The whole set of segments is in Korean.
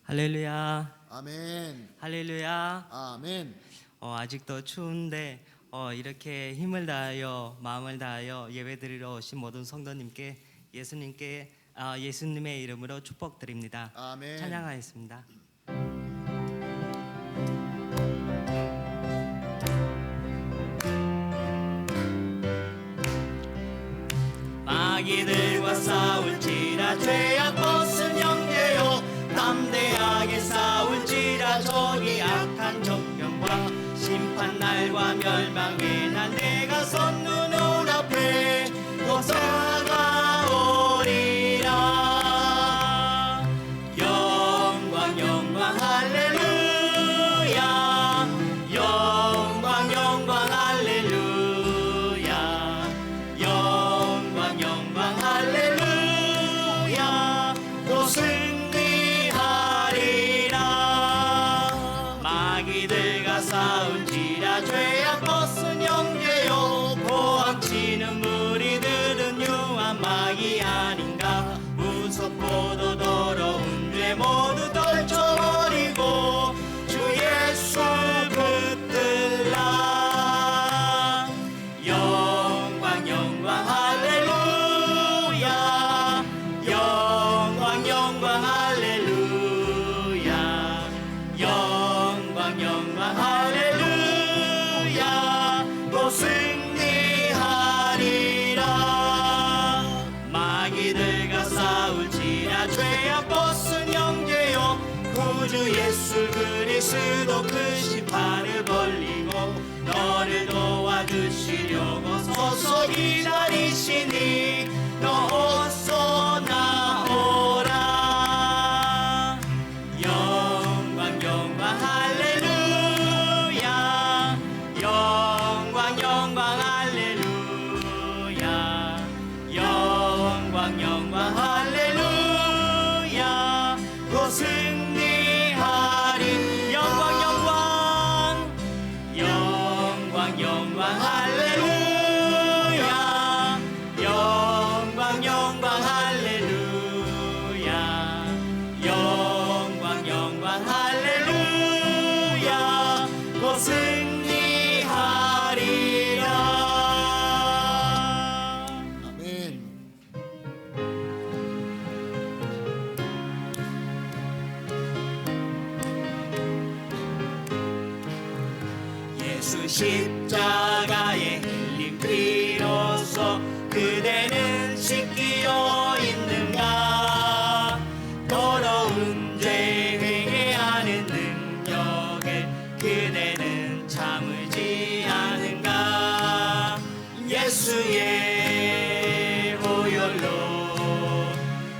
할렐루야. 아멘. 할렐루야. 아멘. 아직도 추운데 이렇게 힘을 다하여 마음을 다하여 예배드리러 오신 모든 성도님께 예수님의 이름으로 축복드립니다. 아멘. 찬양하겠습니다. 마귀들과 싸울지라 죄악 벗은 형제여, 담대하게 싸울지라 저기 악한 적병과 심판날과 멸망의 날 내가 선 눈앞에 도사가오리라. 영광 영광 할렐루야. 영광 영광 할렐루야. 영광 영광 할렐루야. 또 승리하리라. 마귀들과 싸울지라 죄악 벗은 형제여, 포항치는 무리들은 유한 마귀 아닌가. 무섭고도 더러운 죄 모두 떨쳐버리고 주 예수 붙들라. 영광 영광 할렐루야. 영광 영광 할렐루야. 영광 영광 할렐루야. 또 승리하리라. 마귀들과 싸울지라 죄악 벗은 형제여, 구주 예수 그리스도 그 심판을 벌리고 너를 도와주시려고 서서 기다리시니 너 어서 나오라. 영광 영광 할렐루야. 영광 영광 할렐루야. 영광 영광 할렐루야. 또 승리하리. 영광 영광 영광 영광 할렐루야. 영광 영광 할렐루야. 영광 영광 할렐루야. 또 승리하리라. 아멘. 예수 십자가에 흘린 피로써 그대는 씻기어 있는가. 더러운 죄 회개하는 능력에 그대는 참을지 않은가. 예수의 보혈로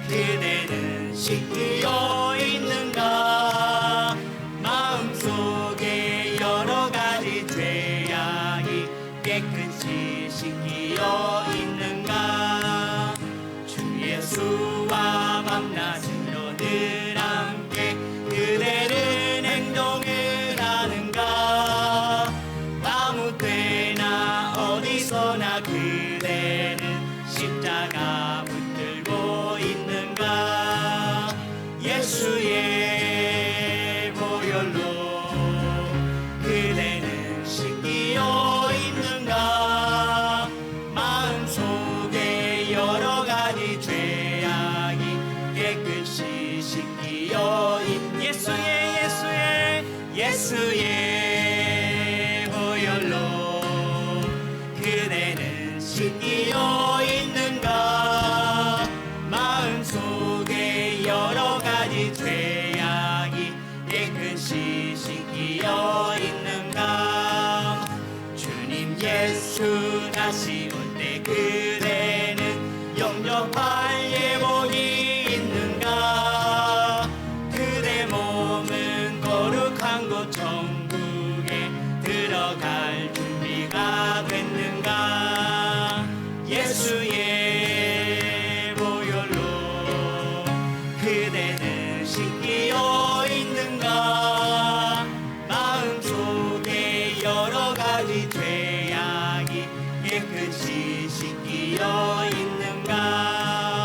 그대는 씻기어 있는가. 마음속에 여러 가지 죄악이 깨끗이 씻기어 있는가. 주 예수와 밤낮으로 늘 함께 그대는 행동을 하는가. 아무 때나 어디서나 그대는 십자가 붙들고 있는가. 예수의 보혈로 그대는 씻기어 있는가. 마음속에 여러 가지 죄악이 깨끗이 씻기어 예수의 보혈로 그대는 씻기어 있는가. 마음속에 여러 가지 죄악이 깨끗이 씻기어 있는가. 주님 예수 다시 올 때 그대는 영접할 예복이 있는가. 그대 몸은 거룩한 곳 천국에 들어갈 준비가 됐는가. 예수의 보혈로 그대는 씻기어 있는가. 마음속에 여러 가지 죄악이 깨끗이 씻기어 있는가.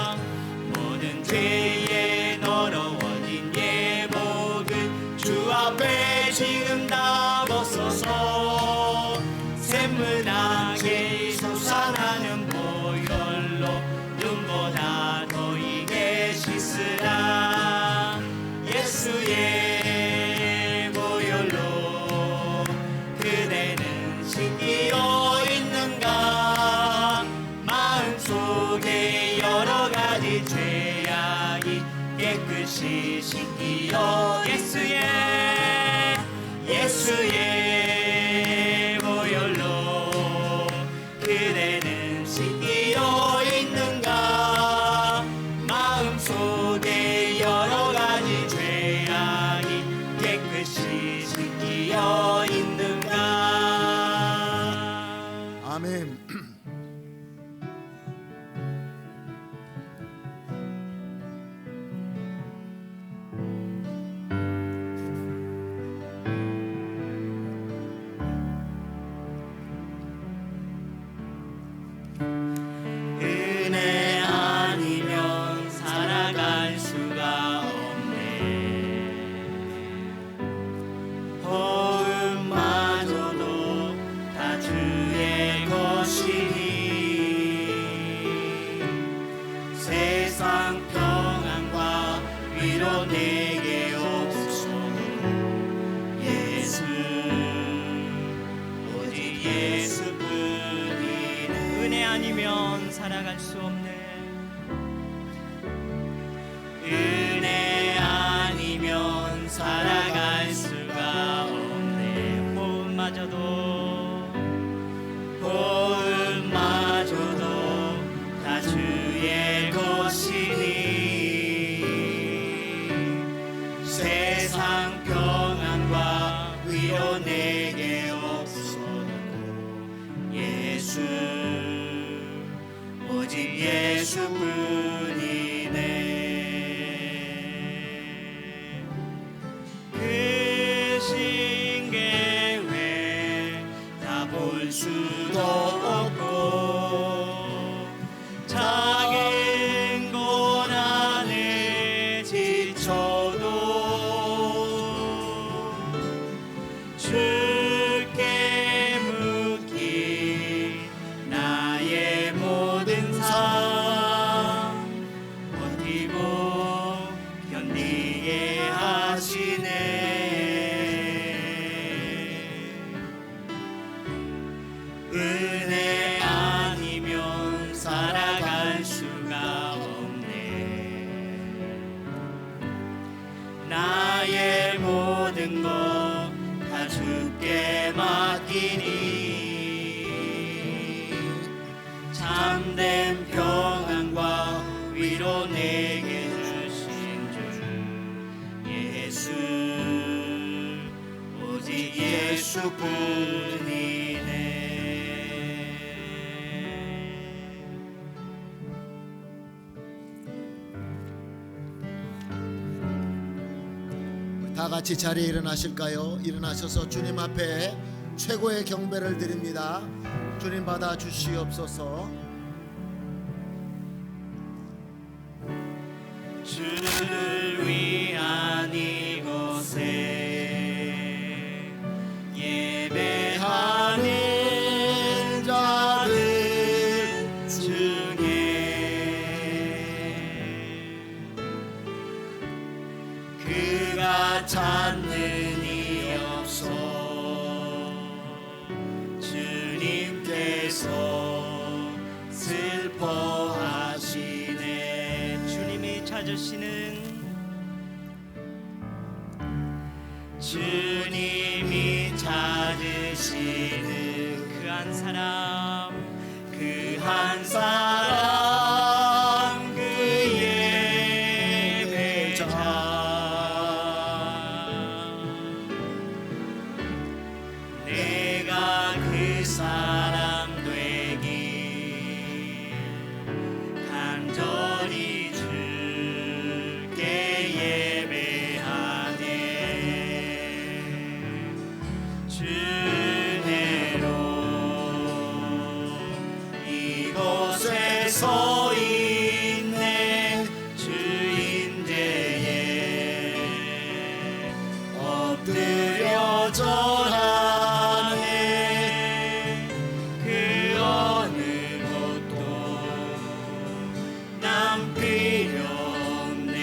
깨끗이 씻기어 예수의 보혈로 그대는 씻기어 있는가 마음속에 여러 가지 죄악이 깨끗이 씻기어 있는가. 아멘. 은혜 아니면 살아갈 수가 없네. 호흡마저도 다 주의 것이니 세상 평안과 위로 내게 없소서. 예수 오직 예수뿐이네. 은혜 아니면 살아갈 수 없네. 은혜 아니면 살아갈 수가 없네. 호흡마저도 다 주의 것이니 세상 평안과 위로 내게 없어도 예수 오직 예수뿐이네. 그 신계회 다 볼 수도 없고 작은 고난에 지쳐도 주께 묻기 나의 모든 삶 버티고 견디게 하시네. 은혜 아니면 살아갈 수가 없네. 나의 모든 것 다 주께 맡기니 참된 평안과 위로 내게 주신 주 예수 오직 예수뿐이네. 다 같이 자리에 일어나실까요? 일어나셔서 주님 앞에 최고의 경배를 드립니다. 주님 받아 주시옵소서. 주를 위한 이곳에 예배하는 자들 중에 그가 찾는 이 없어 주님께서 슬퍼하시네. 주님이 찾으시는 주님이 찾으시는 그 한 사람 그 한 사람 그 예배자 내가 그 사람 되길 간절히 주께 예배하네. 주 은혜로 이곳에 서 있네. 주 임재에 엎드려 절하네. 그 어느 것도 남 필요 없네.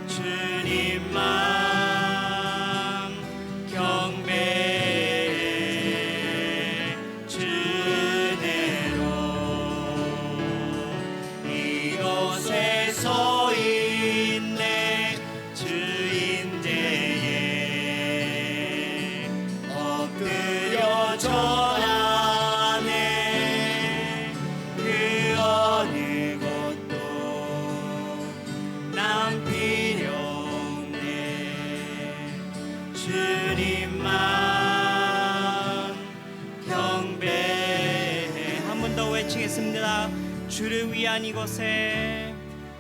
주님만 경배해. 주 은혜로 이곳에 서 있네. 위한 이곳에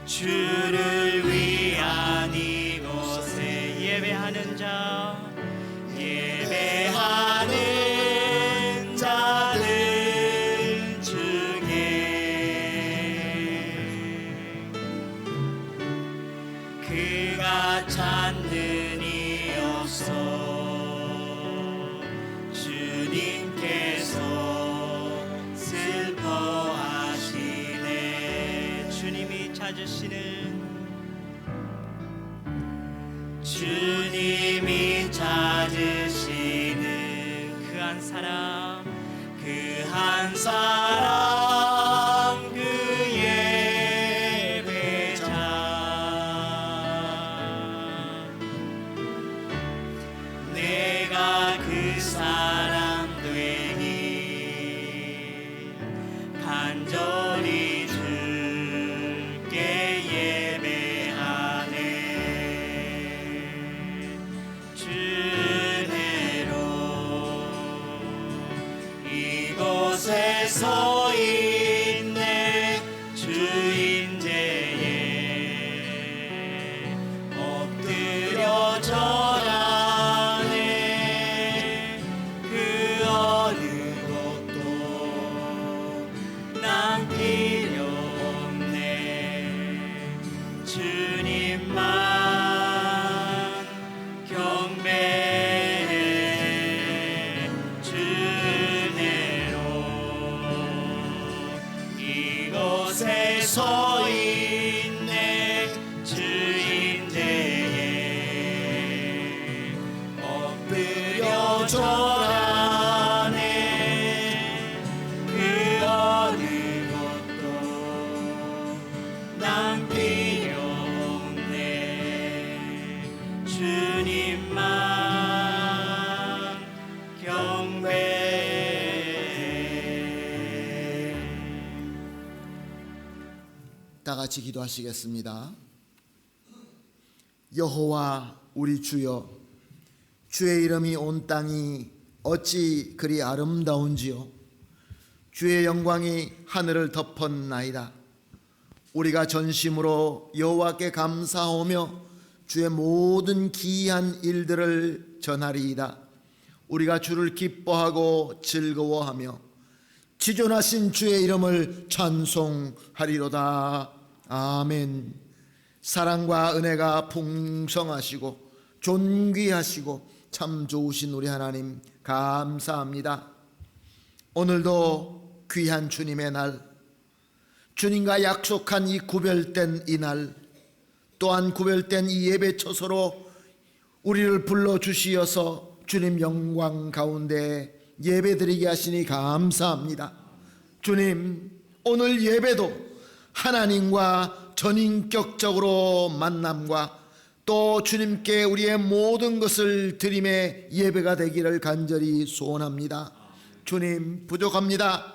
주를 위한 이곳에 예배하는 자 예배하는 자들 중에 그가 찾는 이 없어 주님께서 슬퍼하시네. 주님이 찾으시는 그 한 사람 그 예배자 내가 그 사람 되니 간절히 주께 예배하네. 이곳에 서 있네. 주인제에 엎드려 절하네. 그 어느 것도 난 필요 없네. 주님만 경배해. 이곳에 서 있네. 주인제에 엎드려 절하네. 그 어느 것도 난 필요 없네. 주님만 경배해. 다 같이 기도하시겠습니다. 여호와 우리 주여, 주의 이름이 온 땅이 어찌 그리 아름다운지요. 주의 영광이 하늘을 덮었나이다. 우리가 전심으로 여호와께 감사하며 주의 모든 기이한 일들을 전하리이다. 우리가 주를 기뻐하고 즐거워하며 지존하신 주의 이름을 찬송하리로다. 아멘. 사랑과 은혜가 풍성하시고 존귀하시고 참 좋으신 우리 하나님 감사합니다. 오늘도 귀한 주님의 날, 주님과 약속한 이 구별된 이 날, 또한 구별된 이 예배 처소로 우리를 불러주시어서 주님 영광 가운데 예배드리게 하시니 감사합니다. 주님, 오늘 예배도 하나님과 전인격적으로 만남과 또 주님께 우리의 모든 것을 드림의 예배가 되기를 간절히 소원합니다. 주님, 부족합니다.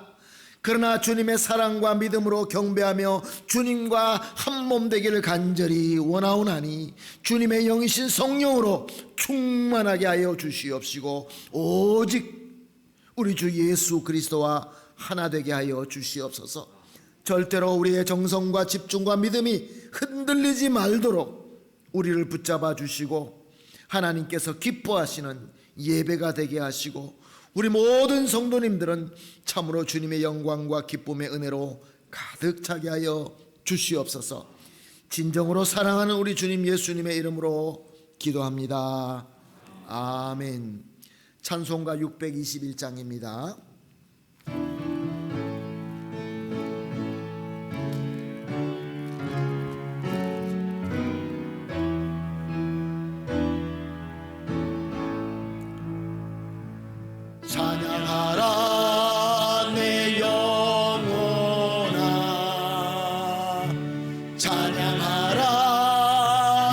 그러나 주님의 사랑과 믿음으로 경배하며 주님과 한 몸 되기를 간절히 원하오나니 주님의 영이신 성령으로 충만하게 하여 주시옵시고 오직 우리 주 예수 그리스도와 하나 되게 하여 주시옵소서. 절대로 우리의 정성과 집중과 믿음이 흔들리지 말도록 우리를 붙잡아 주시고 하나님께서 기뻐하시는 예배가 되게 하시고 우리 모든 성도님들은 참으로 주님의 영광과 기쁨의 은혜로 가득 차게 하여 주시옵소서. 진정으로 사랑하는 우리 주님 예수님의 이름으로 기도합니다. 아멘. 찬송가 621장입니다. 찬양하라 내 영혼아. 찬양하라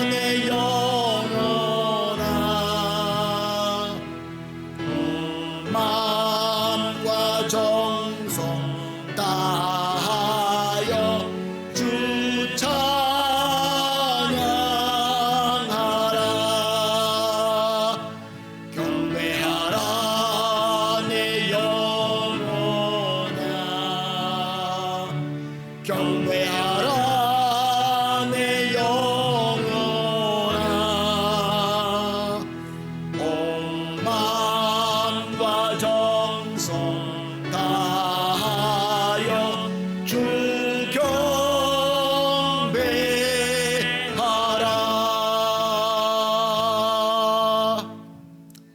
내 영혼아. 마음과 정성 다하여 주 찬양하라. 경배하라 내 영혼아. 경배하라 사랑의 영혼아 온 마음과 정성 다하여 주 경배하라.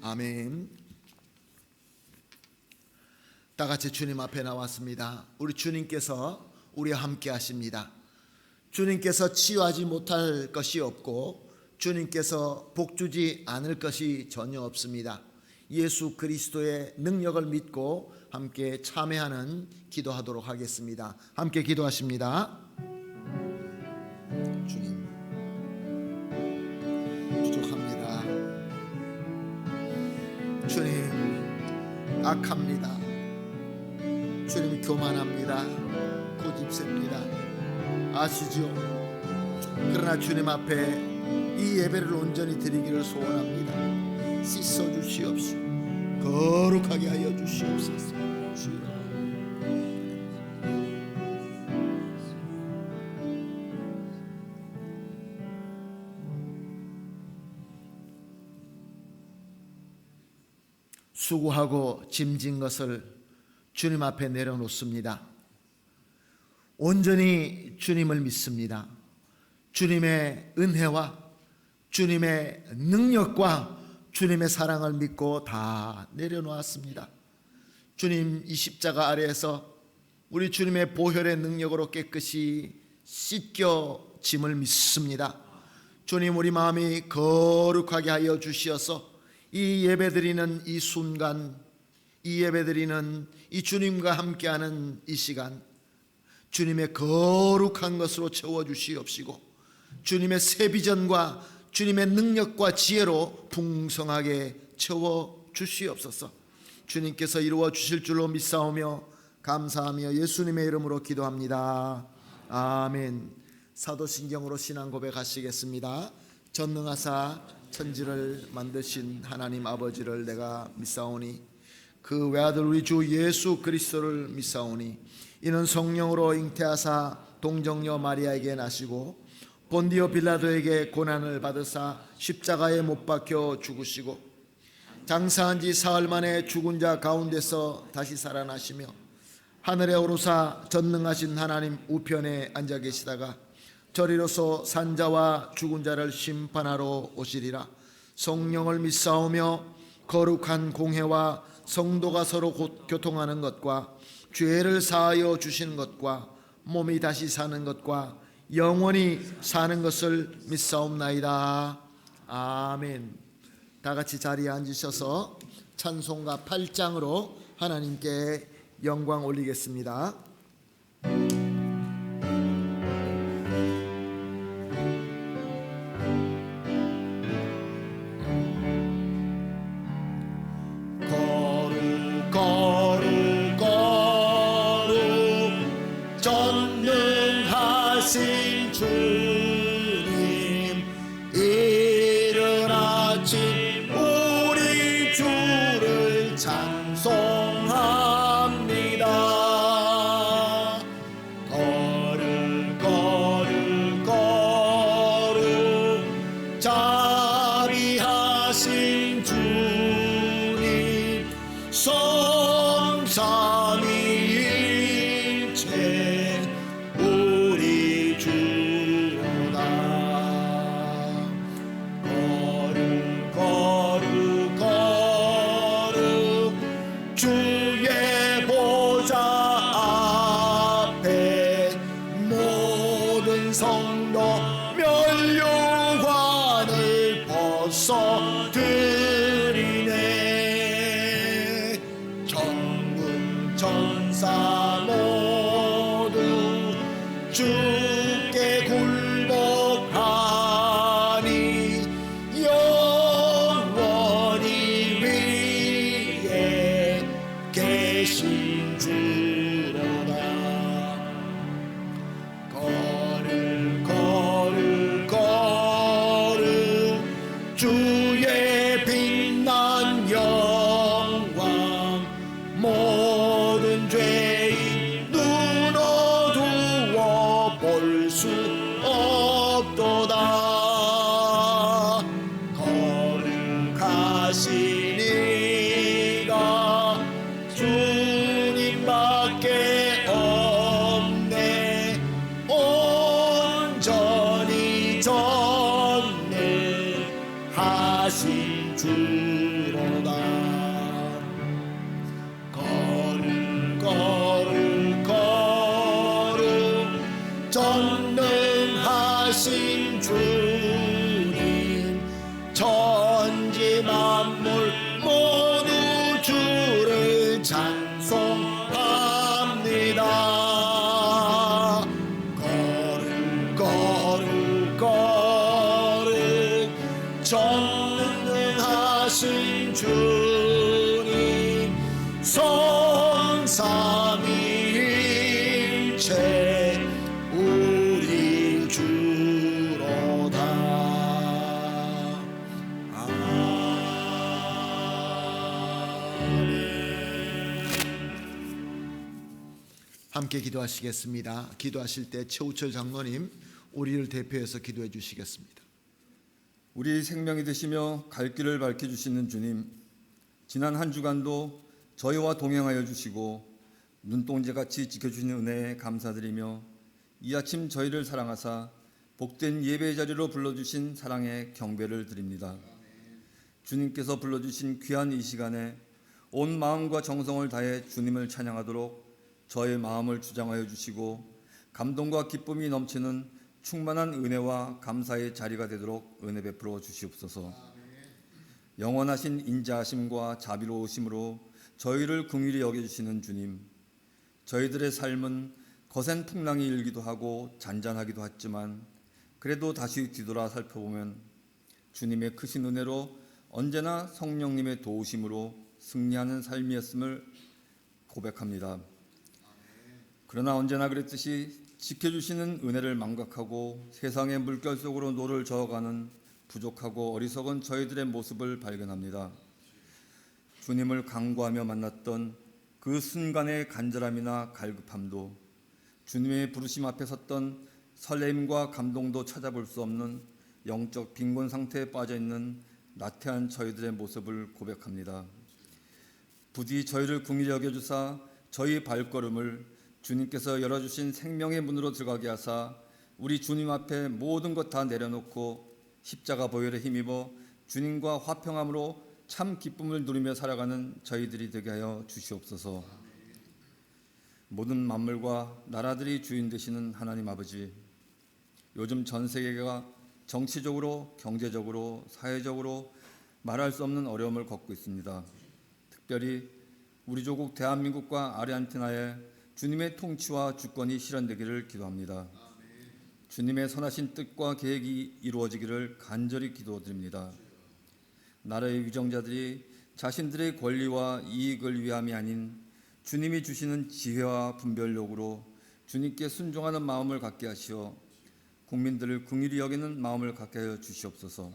아멘. 다 같이 주님 앞에 나왔습니다. 우리 주님께서 우리와 함께 하십니다. 주님께서 치유하지 못할 것이 없고 주님께서 복주지 않을 것이 전혀 없습니다. 예수 그리스도의 능력을 믿고 함께 참회하는 기도하도록 하겠습니다. 함께 기도하십니다. 주님 부족합니다. 주님 악합니다. 주님 교만합니다. 고집셉니다. 아시죠? 그러나 주님 앞에 이 예배를 온전히 드리기를 소원합니다. 씻어 주시옵시고 거룩하게 하여 주시옵소서. 주여. 수고하고 짐진 것을 주님 앞에 내려놓습니다. 온전히 주님을 믿습니다. 주님의 은혜와 주님의 능력과 주님의 사랑을 믿고 다 내려놓았습니다. 주님 이 십자가 아래에서 우리 주님의 보혈의 능력으로 깨끗이 씻겨 짐을 믿습니다. 주님 우리 마음이 거룩하게 하여 주시어서 이 예배드리는 이 순간, 이 예배드리는 이 주님과 함께하는 이 시간 주님의 거룩한 것으로 채워주시옵시고 주님의 새 비전과 주님의 능력과 지혜로 풍성하게 채워주시옵소서. 주님께서 이루어 주실 줄로 믿사오며 감사하며 예수님의 이름으로 기도합니다. 아멘. 사도신경으로 신앙 고백하시겠습니다. 전능하사 천지를 만드신 하나님 아버지를 내가 믿사오니 그 외아들 우리 주 예수 그리스도를 믿사오니 이는 성령으로 잉태하사 동정녀 마리아에게 나시고 본디오 빌라도에게 고난을 받으사 십자가에 못 박혀 죽으시고 장사한 지 사흘 만에 죽은 자 가운데서 다시 살아나시며 하늘에 오르사 전능하신 하나님 우편에 앉아 계시다가 저리로서 산자와 죽은 자를 심판하러 오시리라. 성령을 믿사오며 거룩한 공회와 성도가 서로 교통하는 것과 죄를 사하여 주시는 것과 몸이 다시 사는 것과 영원히 사는 것을 믿사옵나이다. 아멘. 다 같이 자리에 앉으셔서 찬송가 8장으로 하나님께 영광 올리겠습니다. 전능하신 주님 이른 아침 우리 주를 찬송합니다. 거룩 자비하신 주님 성삼위일체 우리 주로다. 거룩 주의 보좌 앞에 모든 성도 면류관을 벗어드리네. 천군 천사 모두 주께 굴복하니 영원히 위에 계신 주로다. 거룩 주의 빛난 영광 모든 죄인 눈 어두워 볼 수 없도다. 거룩하신 이가 주님밖에 없네. 온전히 전능하신 주로다. 거룩 전능하신 주님, 천지 만물 모두 주를 찬송합니다. 거룩 전능하신 주님, 성삼위일체 우리 주로다. 함께 기도하시겠습니다. 기도하실 때 최우철 장로님 우리를 대표해서 기도해 주시겠습니다. 우리 생명이 되시며 갈 길을 밝혀주시는 주님, 지난 한 주간도 저희와 동행하여 주시고 눈동자같이 지켜주시는 은혜에 감사드리며 이 아침 저희를 사랑하사 복된 예배의 자리로 불러주신 사랑의 경배를 드립니다. 주님께서 불러주신 귀한 이 시간에 온 마음과 정성을 다해 주님을 찬양하도록 저의 마음을 주장하여 주시고 감동과 기쁨이 넘치는 충만한 은혜와 감사의 자리가 되도록 은혜 베풀어 주시옵소서. 영원하신 인자하심과 자비로우심으로 저희를 긍휼히 여겨주시는 주님, 저희들의 삶은 거센 풍랑이 일기도 하고 잔잔하기도 했지만 그래도 다시 뒤돌아 살펴보면 주님의 크신 은혜로 언제나 성령님의 도우심으로 승리하는 삶이었음을 고백합니다. 그러나 언제나 그랬듯이 지켜주시는 은혜를 망각하고 세상의 물결 속으로 노를 저어가는 부족하고 어리석은 저희들의 모습을 발견합니다. 주님을 간구하며 만났던 그 순간의 간절함이나 갈급함도, 주님의 부르심 앞에 섰던 설렘과 감동도 찾아볼 수 없는 영적 빈곤 상태에 빠져있는 나태한 저희들의 모습을 고백합니다. 부디 저희를 긍휼히 여겨주사 저희 발걸음을 주님께서 열어주신 생명의 문으로 들어가게 하사 우리 주님 앞에 모든 것 다 내려놓고 십자가 보혈에 힘입어 주님과 화평함으로 참 기쁨을 누리며 살아가는 저희들이 되게 하여 주시옵소서. 모든 만물과 나라들이 주인 되시는 하나님 아버지, 요즘 전 세계가 정치적으로, 경제적으로, 사회적으로 말할 수 없는 어려움을 겪고 있습니다. 특별히 우리 조국 대한민국과 아르헨티나에 주님의 통치와 주권이 실현되기를 기도합니다. 주님의 선하신 뜻과 계획이 이루어지기를 간절히 기도드립니다. 나라의 위정자들이 자신들의 권리와 이익을 위함이 아닌 주님이 주시는 지혜와 분별력으로 주님께 순종하는 마음을 갖게 하시어 국민들을 긍휼히 여기는 마음을 갖게 하여 주시옵소서.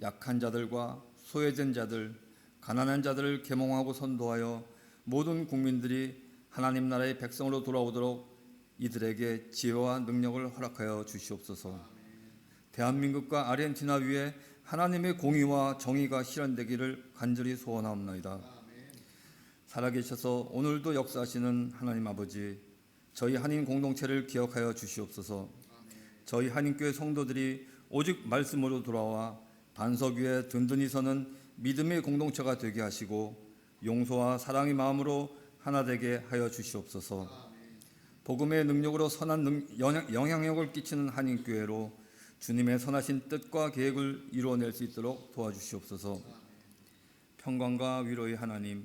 약한 자들과 소외된 자들, 가난한 자들을 계몽하고 선도하여 모든 국민들이 하나님 나라의 백성으로 돌아오도록 이들에게 지혜와 능력을 허락하여 주시옵소서. 대한민국과 아르헨티나 위에 하나님의 공의와 정의가 실현되기를 간절히 소원하옵나이다. 살아계셔서 오늘도 역사하시는 하나님 아버지, 저희 한인 공동체를 기억하여 주시옵소서. 저희 한인교회 성도들이 오직 말씀으로 돌아와 반석 위에 든든히 서는 믿음의 공동체가 되게 하시고 용서와 사랑의 마음으로 하나 되게 하여 주시옵소서. 복음의 능력으로 선한 영향력을 끼치는 한인교회로 주님의 선하신 뜻과 계획을 이루어낼 수 있도록 도와주시옵소서. 평강과 위로의 하나님,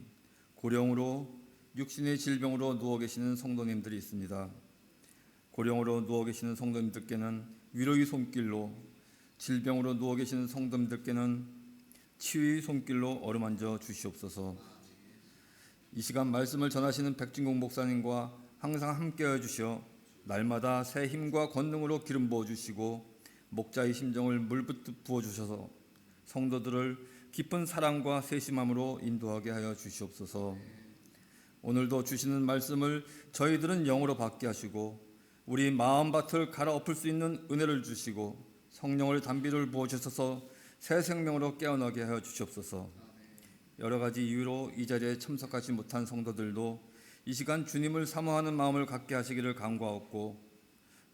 고령으로 육신의 질병으로 누워 계시는 성도님들이 있습니다. 고령으로 누워 계시는 성도님들께는 위로의 손길로, 질병으로 누워 계시는 성도님들께는 치유의 손길로 어루만져 주시옵소서. 이 시간 말씀을 전하시는 백진공 목사님과 항상 함께하여 주시어 날마다 새 힘과 권능으로 기름 부어주시고 목자의 심정을 물붓듯 부어주셔서 성도들을 깊은 사랑과 세심함으로 인도하게 하여 주시옵소서. 오늘도 주시는 말씀을 저희들은 영으로 받게 하시고 우리 마음밭을 갈아엎을 수 있는 은혜를 주시고 성령을 단비를 부어주셔서 새 생명으로 깨어나게 하여 주시옵소서. 여러 가지 이유로 이 자리에 참석하지 못한 성도들도 이 시간 주님을 사모하는 마음을 갖게 하시기를 간구하옵고,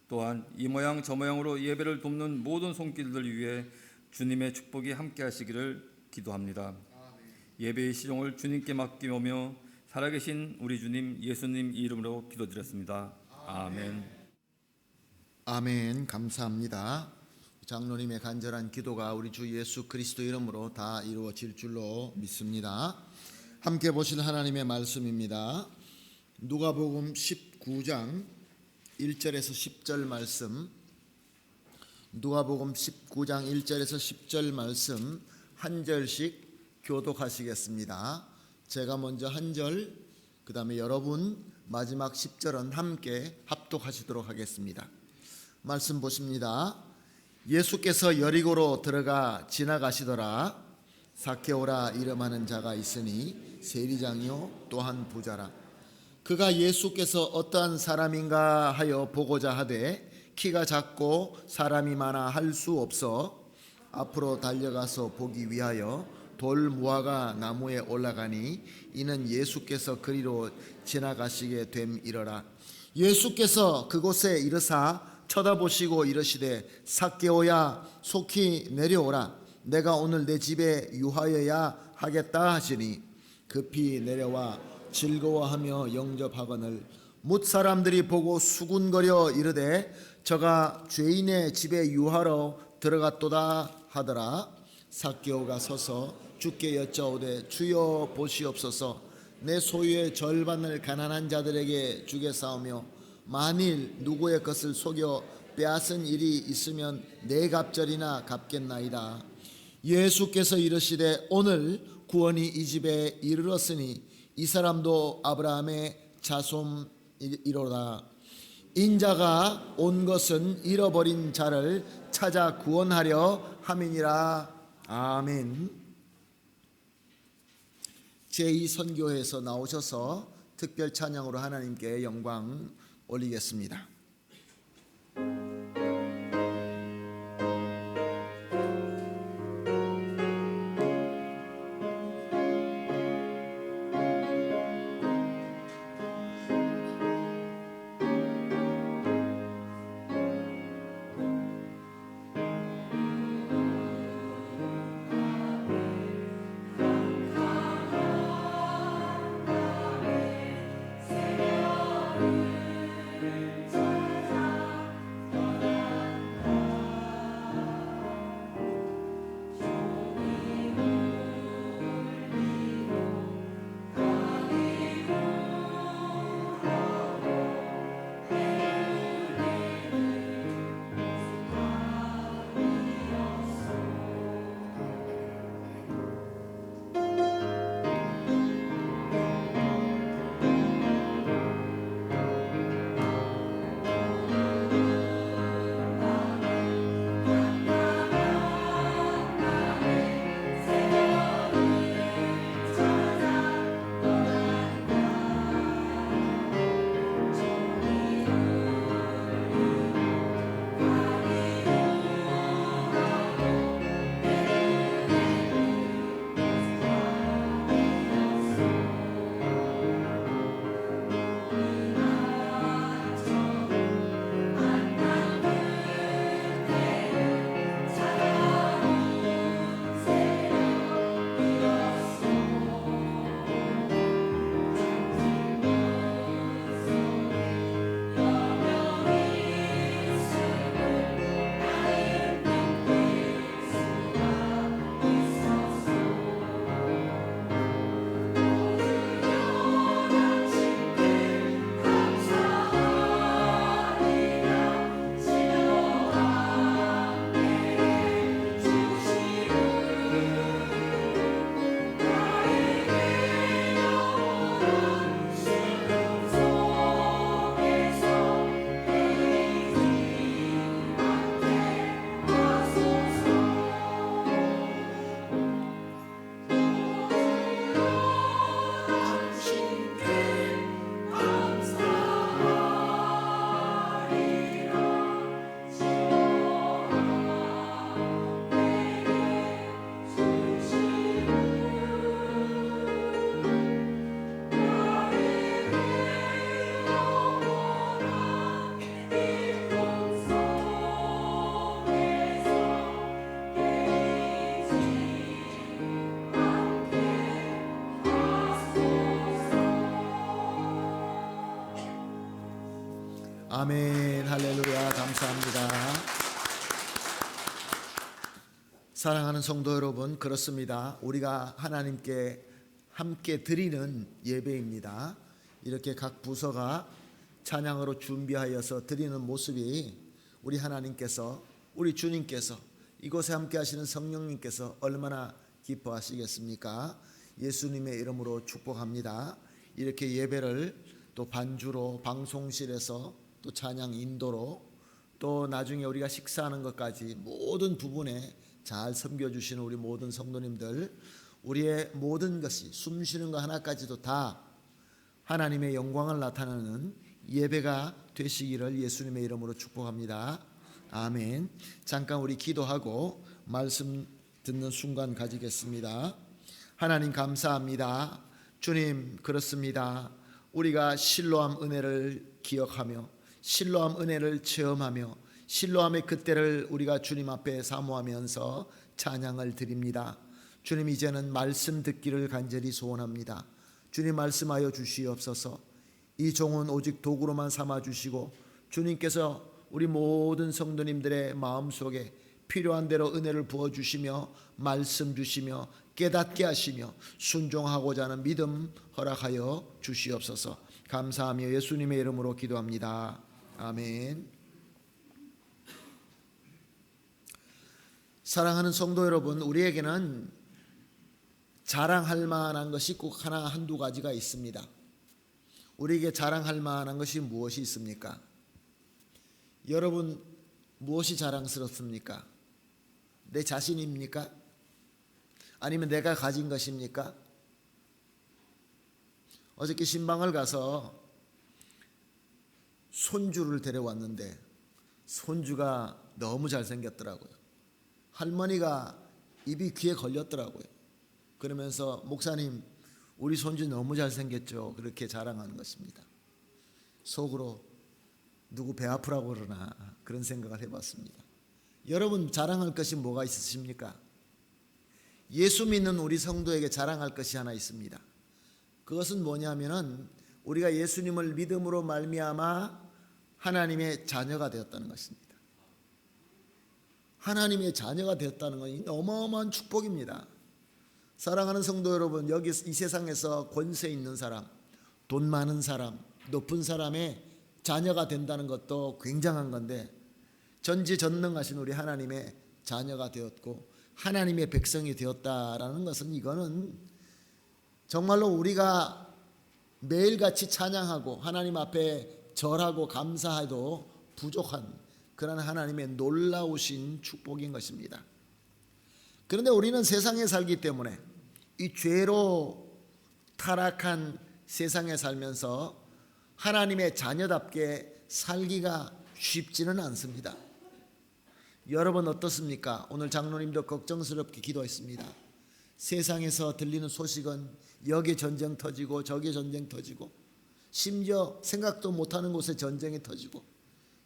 또한 이 모양 저 모양으로 예배를 돕는 모든 손길들 위해 주님의 축복이 함께 하시기를 기도합니다. 예배의 시종을 주님께 맡기오며 살아계신 우리 주님 예수님 이름으로 기도드렸습니다. 아멘. 아멘. 감사합니다. 장로님의 간절한 기도가 우리 주 예수 그리스도 이름으로 다 이루어질 줄로 믿습니다. 함께 보실 하나님의 말씀입니다. 누가복음 19장 1절에서 10절 말씀, 누가복음 19장 1절에서 10절 말씀 한 절씩 교독하시겠습니다. 제가 먼저 한 절, 그 다음에 여러분 마지막 10절은 함께 합독하시도록 하겠습니다. 말씀 보십니다. 예수께서 여리고로 들어가 지나가시더라. 삭개오라 이름하는 자가 있으니 세리장이요 또한 부자라. 그가 예수께서 어떠한 사람인가 하여 보고자 하되 키가 작고 사람이 많아 할 수 없어 앞으로 달려가서 보기 위하여 돌 무화과 나무에 올라가니 이는 예수께서 그리로 지나가시게 됨이러라. 예수께서 그곳에 이르사 쳐다보시고 이르시되 삭개오야 속히 내려오라. 내가 오늘 내 집에 유하여야 하겠다 하시니 급히 내려와 즐거워하며 영접하거늘 뭇 사람들이 보고 수군거려 이르되 저가 죄인의 집에 유하러 들어갔도다 하더라. 삭개오가 서서 주께 여짜오되 주여 보시옵소서. 내 소유의 절반을 가난한 자들에게 주겠사오며 만일 누구의 것을 속여 빼앗은 일이 있으면 네 갑절이나 갚겠나이다. 예수께서 이르시되 오늘 구원이 이 집에 이르렀으니 이 사람도 아브라함의 자손이로다. 인자가 온 것은 잃어버린 자를 찾아 구원하려 함이니라. 아멘. 제2선교회에서 나오셔서 특별 찬양으로 하나님께 영광 올리겠습니다. 주 아멘. 할렐루야. 감사합니다. 사랑하는 성도 여러분, 그렇습니다. 우리가 하나님께 함께 드리는 예배입니다. 이렇게 각 부서가 찬양으로 준비하여서 드리는 모습이 우리 하나님께서, 우리 주님께서, 이곳에 함께 하시는 성령님께서 얼마나 기뻐하시겠습니까? 예수님의 이름으로 축복합니다. 이렇게 예배를 또 반주로, 방송실에서 또 찬양 인도로, 또 나중에 우리가 식사하는 것까지 모든 부분에 잘 섬겨주시는 우리 모든 성도님들, 우리의 모든 것이, 숨쉬는 것 하나까지도 다 하나님의 영광을 나타내는 예배가 되시기를 예수님의 이름으로 축복합니다. 아멘. 잠깐 우리 기도하고 말씀 듣는 순간 가지겠습니다. 하나님 감사합니다. 주님, 그렇습니다. 우리가 실로암 은혜를 기억하며 실로암 은혜를 체험하며 실로암의 그때를 우리가 주님 앞에 사모하면서 찬양을 드립니다. 주님, 이제는 말씀 듣기를 간절히 소원합니다. 주님, 말씀하여 주시옵소서. 이 종은 오직 도구로만 삼아 주시고 주님께서 우리 모든 성도님들의 마음속에 필요한 대로 은혜를 부어주시며 말씀 주시며 깨닫게 하시며 순종하고자 하는 믿음 허락하여 주시옵소서. 감사하며 예수님의 이름으로 기도합니다. 아멘. 사랑하는 성도 여러분, 우리에게는 자랑할 만한 것이 꼭 하나 한두 가지가 있습니다. 우리에게 자랑할 만한 것이 무엇이 있습니까? 여러분, 무엇이 자랑스럽습니까? 내 자신입니까? 아니면 내가 가진 것입니까? 어저께 신방을 가서 손주를 데려왔는데 손주가 너무 잘생겼더라고요. 할머니가 입이 귀에 걸렸더라고요. 그러면서 목사님, 우리 손주 너무 잘생겼죠. 그렇게 자랑하는 것입니다. 속으로 누구 배 아프라고 그러나 그런 생각을 해봤습니다. 여러분, 자랑할 것이 뭐가 있으십니까? 예수 믿는 우리 성도에게 자랑할 것이 하나 있습니다. 그것은 뭐냐면은 우리가 예수님을 믿음으로 말미암아 하나님의 자녀가 되었다는 것입니다. 하나님의 자녀가 되었다는 것은 어마어마한 축복입니다. 사랑하는 성도 여러분, 여기 이 세상에서 권세 있는 사람, 돈 많은 사람, 높은 사람의 자녀가 된다는 것도 굉장한 건데, 전지전능하신 우리 하나님의 자녀가 되었고 하나님의 백성이 되었다라는 것은, 이거는 정말로 우리가 매일같이 찬양하고 하나님 앞에 절하고 감사해도 부족한 그런 하나님의 놀라우신 축복인 것입니다. 그런데 우리는 세상에 살기 때문에 이 죄로 타락한 세상에 살면서 하나님의 자녀답게 살기가 쉽지는 않습니다. 여러분 어떻습니까? 오늘 장로님도 걱정스럽게 기도했습니다. 세상에서 들리는 소식은 여기 전쟁 터지고 저기 전쟁 터지고, 심지어 생각도 못하는 곳에 전쟁이 터지고,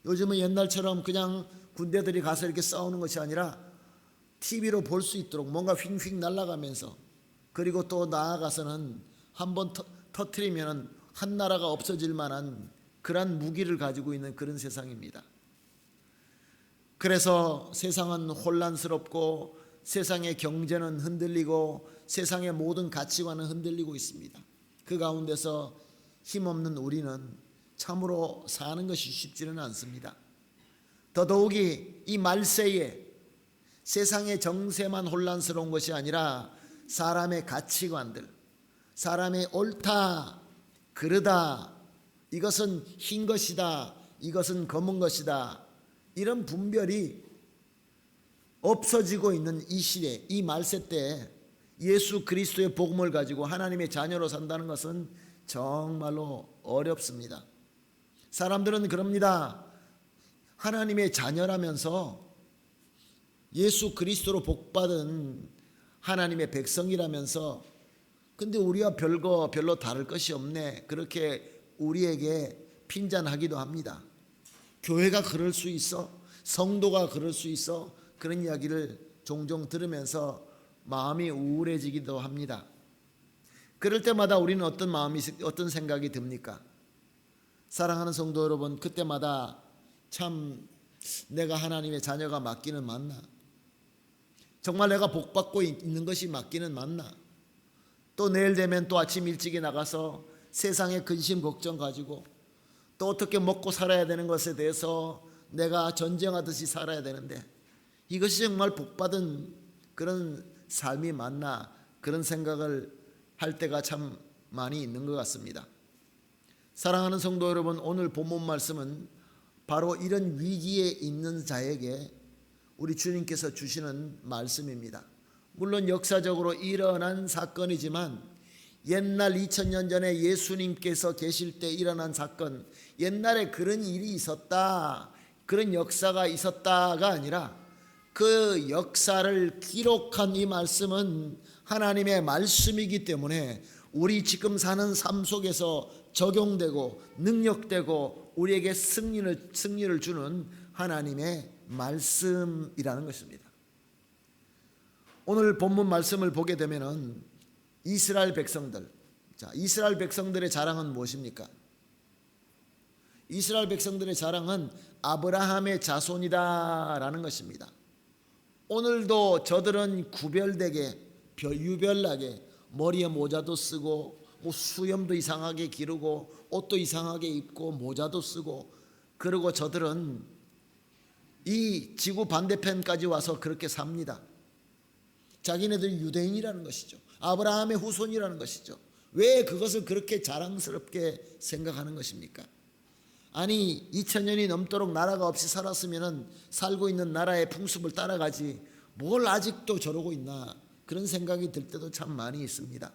요즘은 옛날처럼 그냥 군대들이 가서 이렇게 싸우는 것이 아니라 TV로 볼 수 있도록 뭔가 휙휙 날아가면서, 그리고 또 나아가서는 한번 터트리면 한 나라가 없어질 만한 그런 무기를 가지고 있는 그런 세상입니다. 그래서 세상은 혼란스럽고 세상의 경제는 흔들리고 세상의 모든 가치관은 흔들리고 있습니다. 그 가운데서 힘없는 우리는 참으로 사는 것이 쉽지는 않습니다. 더더욱이 이 말세에 세상의 정세만 혼란스러운 것이 아니라 사람의 가치관들, 사람의 옳다, 그르다, 이것은 흰 것이다, 이것은 검은 것이다, 이런 분별이 없어지고 있는 이 시대, 이 말세 때 예수 그리스도의 복음을 가지고 하나님의 자녀로 산다는 것은 정말로 어렵습니다. 사람들은 그럽니다. 하나님의 자녀라면서 예수 그리스도로 복받은 하나님의 백성이라면서, 근데 우리와 별로 다를 것이 없네, 그렇게 우리에게 핀잔하기도 합니다. 교회가 그럴 수 있어, 성도가 그럴 수 있어, 그런 이야기를 종종 들으면서 마음이 우울해지기도 합니다. 그럴 때마다 우리는 어떤 생각이 듭니까? 사랑하는 성도 여러분, 그때마다 참 내가 하나님의 자녀가 맞기는 맞나? 정말 내가 복받고 있는 것이 맞기는 맞나? 또 내일 되면 또 아침 일찍이 나가서 세상의 근심 걱정 가지고 또 어떻게 먹고 살아야 되는 것에 대해서 내가 전쟁하듯이 살아야 되는데 이것이 정말 복받은 그런 삶이 맞나? 그런 생각을 할 때가 참 많이 있는 것 같습니다. 사랑하는 성도 여러분, 오늘 본문 말씀은 바로 이런 위기에 있는 자에게 우리 주님께서 주시는 말씀입니다. 물론 역사적으로 일어난 사건이지만 옛날 2000년 전에 예수님께서 계실 때 일어난 사건, 옛날에 그런 일이 있었다, 그런 역사가 있었다가 아니라 그 역사를 기록한 이 말씀은 하나님의 말씀이기 때문에 우리 지금 사는 삶 속에서 적용되고 능력되고 우리에게 승리를 주는 하나님의 말씀이라는 것입니다. 오늘 본문 말씀을 보게 되면은 이스라엘 백성들, 이스라엘 백성들의 자랑은 무엇입니까? 이스라엘 백성들의 자랑은 아브라함의 자손이다라는 것입니다. 오늘도 저들은 구별되게 유별나게 머리에 모자도 쓰고 수염도 이상하게 기르고 옷도 이상하게 입고 모자도 쓰고, 그리고 저들은 이 지구 반대편까지 와서 그렇게 삽니다. 자기네들이 유대인이라는 것이죠. 아브라함의 후손이라는 것이죠. 왜 그것을 그렇게 자랑스럽게 생각하는 것입니까? 아니 2000년이 넘도록 나라가 없이 살았으면 살고 있는 나라의 풍습을 따라가지 뭘 아직도 저러고 있나, 그런 생각이 들 때도 참 많이 있습니다.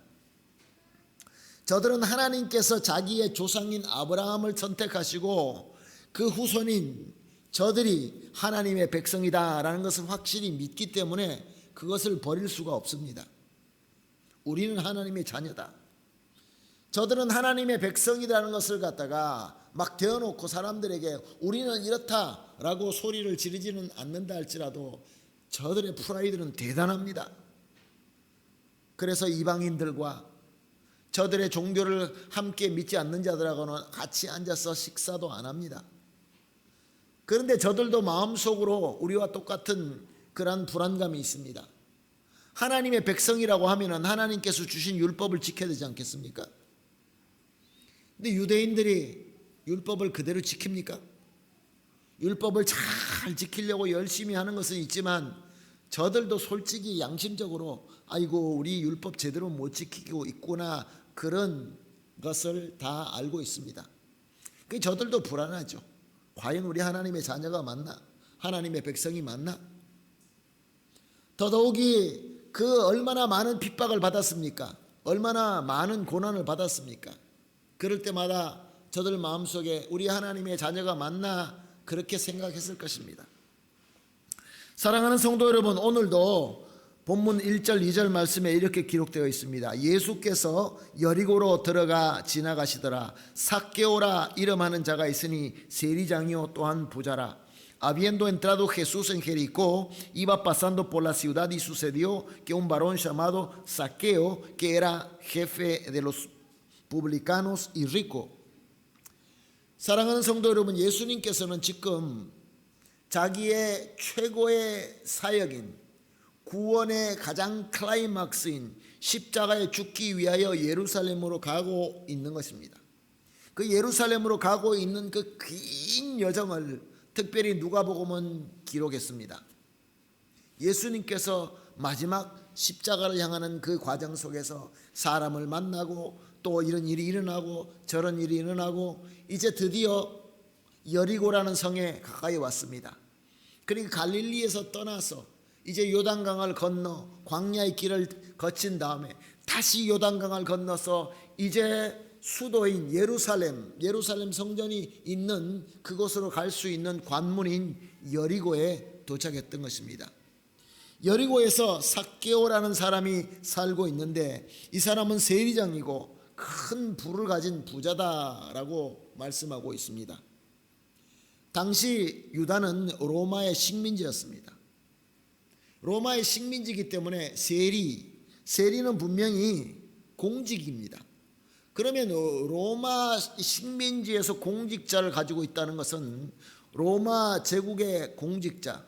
저들은 하나님께서 자기의 조상인 아브라함을 선택하시고 그 후손인 저들이 하나님의 백성이다라는 것을 확실히 믿기 때문에 그것을 버릴 수가 없습니다. 우리는 하나님의 자녀다. 저들은 하나님의 백성이라는 것을 갖다가 막 대어놓고 사람들에게 우리는 이렇다라고 소리를 지르지는 않는다 할지라도 저들의 프라이드는 대단합니다. 그래서 이방인들과 저들의 종교를 함께 믿지 않는 자들하고는 같이 앉아서 식사도 안 합니다. 그런데 저들도 마음속으로 우리와 똑같은 그러한 불안감이 있습니다. 하나님의 백성이라고 하면 하나님께서 주신 율법을 지켜야 되지 않겠습니까? 근데 유대인들이 율법을 그대로 지킵니까? 율법을 잘 지키려고 열심히 하는 것은 있지만 저들도 솔직히 양심적으로 아이고 우리 율법 제대로 못 지키고 있구나, 그런 것을 다 알고 있습니다. 그 저들도 불안하죠. 과연 우리 하나님의 자녀가 맞나? 하나님의 백성이 맞나? 더더욱이 그 얼마나 많은 핍박을 받았습니까? 얼마나 많은 고난을 받았습니까? 그럴 때마다 저들 마음속에 우리 하나님의 자녀가 맞나, 그렇게 생각했을 것입니다. 사랑하는 성도 여러분, 오늘도 본문 1절 2절 말씀에 이렇게 기록되어 있습니다. 예수께서 여리고로 들어가 지나가시더라. 삭개오라 이름하는 자가 있으니 세리장이요 또한 부자라. Habiendo entrado Jesús en Jericó, iba pasando por la ciudad y sucedió que un varón llamado Zaqueo, que era jefe de los publicanos y rico. 사랑하는 성도 여러분, 예수님께서는 지금 자기의 최고의 사역인 구원의 가장 클라이막스인 십자가에 죽기 위하여 예루살렘으로 가고 있는 것입니다. 그 예루살렘으로 가고 있는 그 긴 여정을 특별히 누가복음은 기록했습니다. 예수님께서 마지막 십자가를 향하는 그 과정 속에서 사람을 만나고 또 이런 일이 일어나고 저런 일이 일어나고 이제 드디어 여리고라는 성에 가까이 왔습니다. 그러니까 갈릴리에서 떠나서 이제 요단강을 건너 광야의 길을 거친 다음에 다시 요단강을 건너서 이제 수도인 예루살렘 성전이 있는 그곳으로 갈 수 있는 관문인 여리고에 도착했던 것입니다. 여리고에서 삭개오라는 사람이 살고 있는데 이 사람은 세리장이고 큰 부를 가진 부자다라고 말씀하고 있습니다. 당시 유다는 로마의 식민지였습니다. 로마의 식민지이기 때문에 세리는 분명히 공직입니다. 그러면 로마 식민지에서 공직자를 가지고 있다는 것은 로마 제국의 공직자,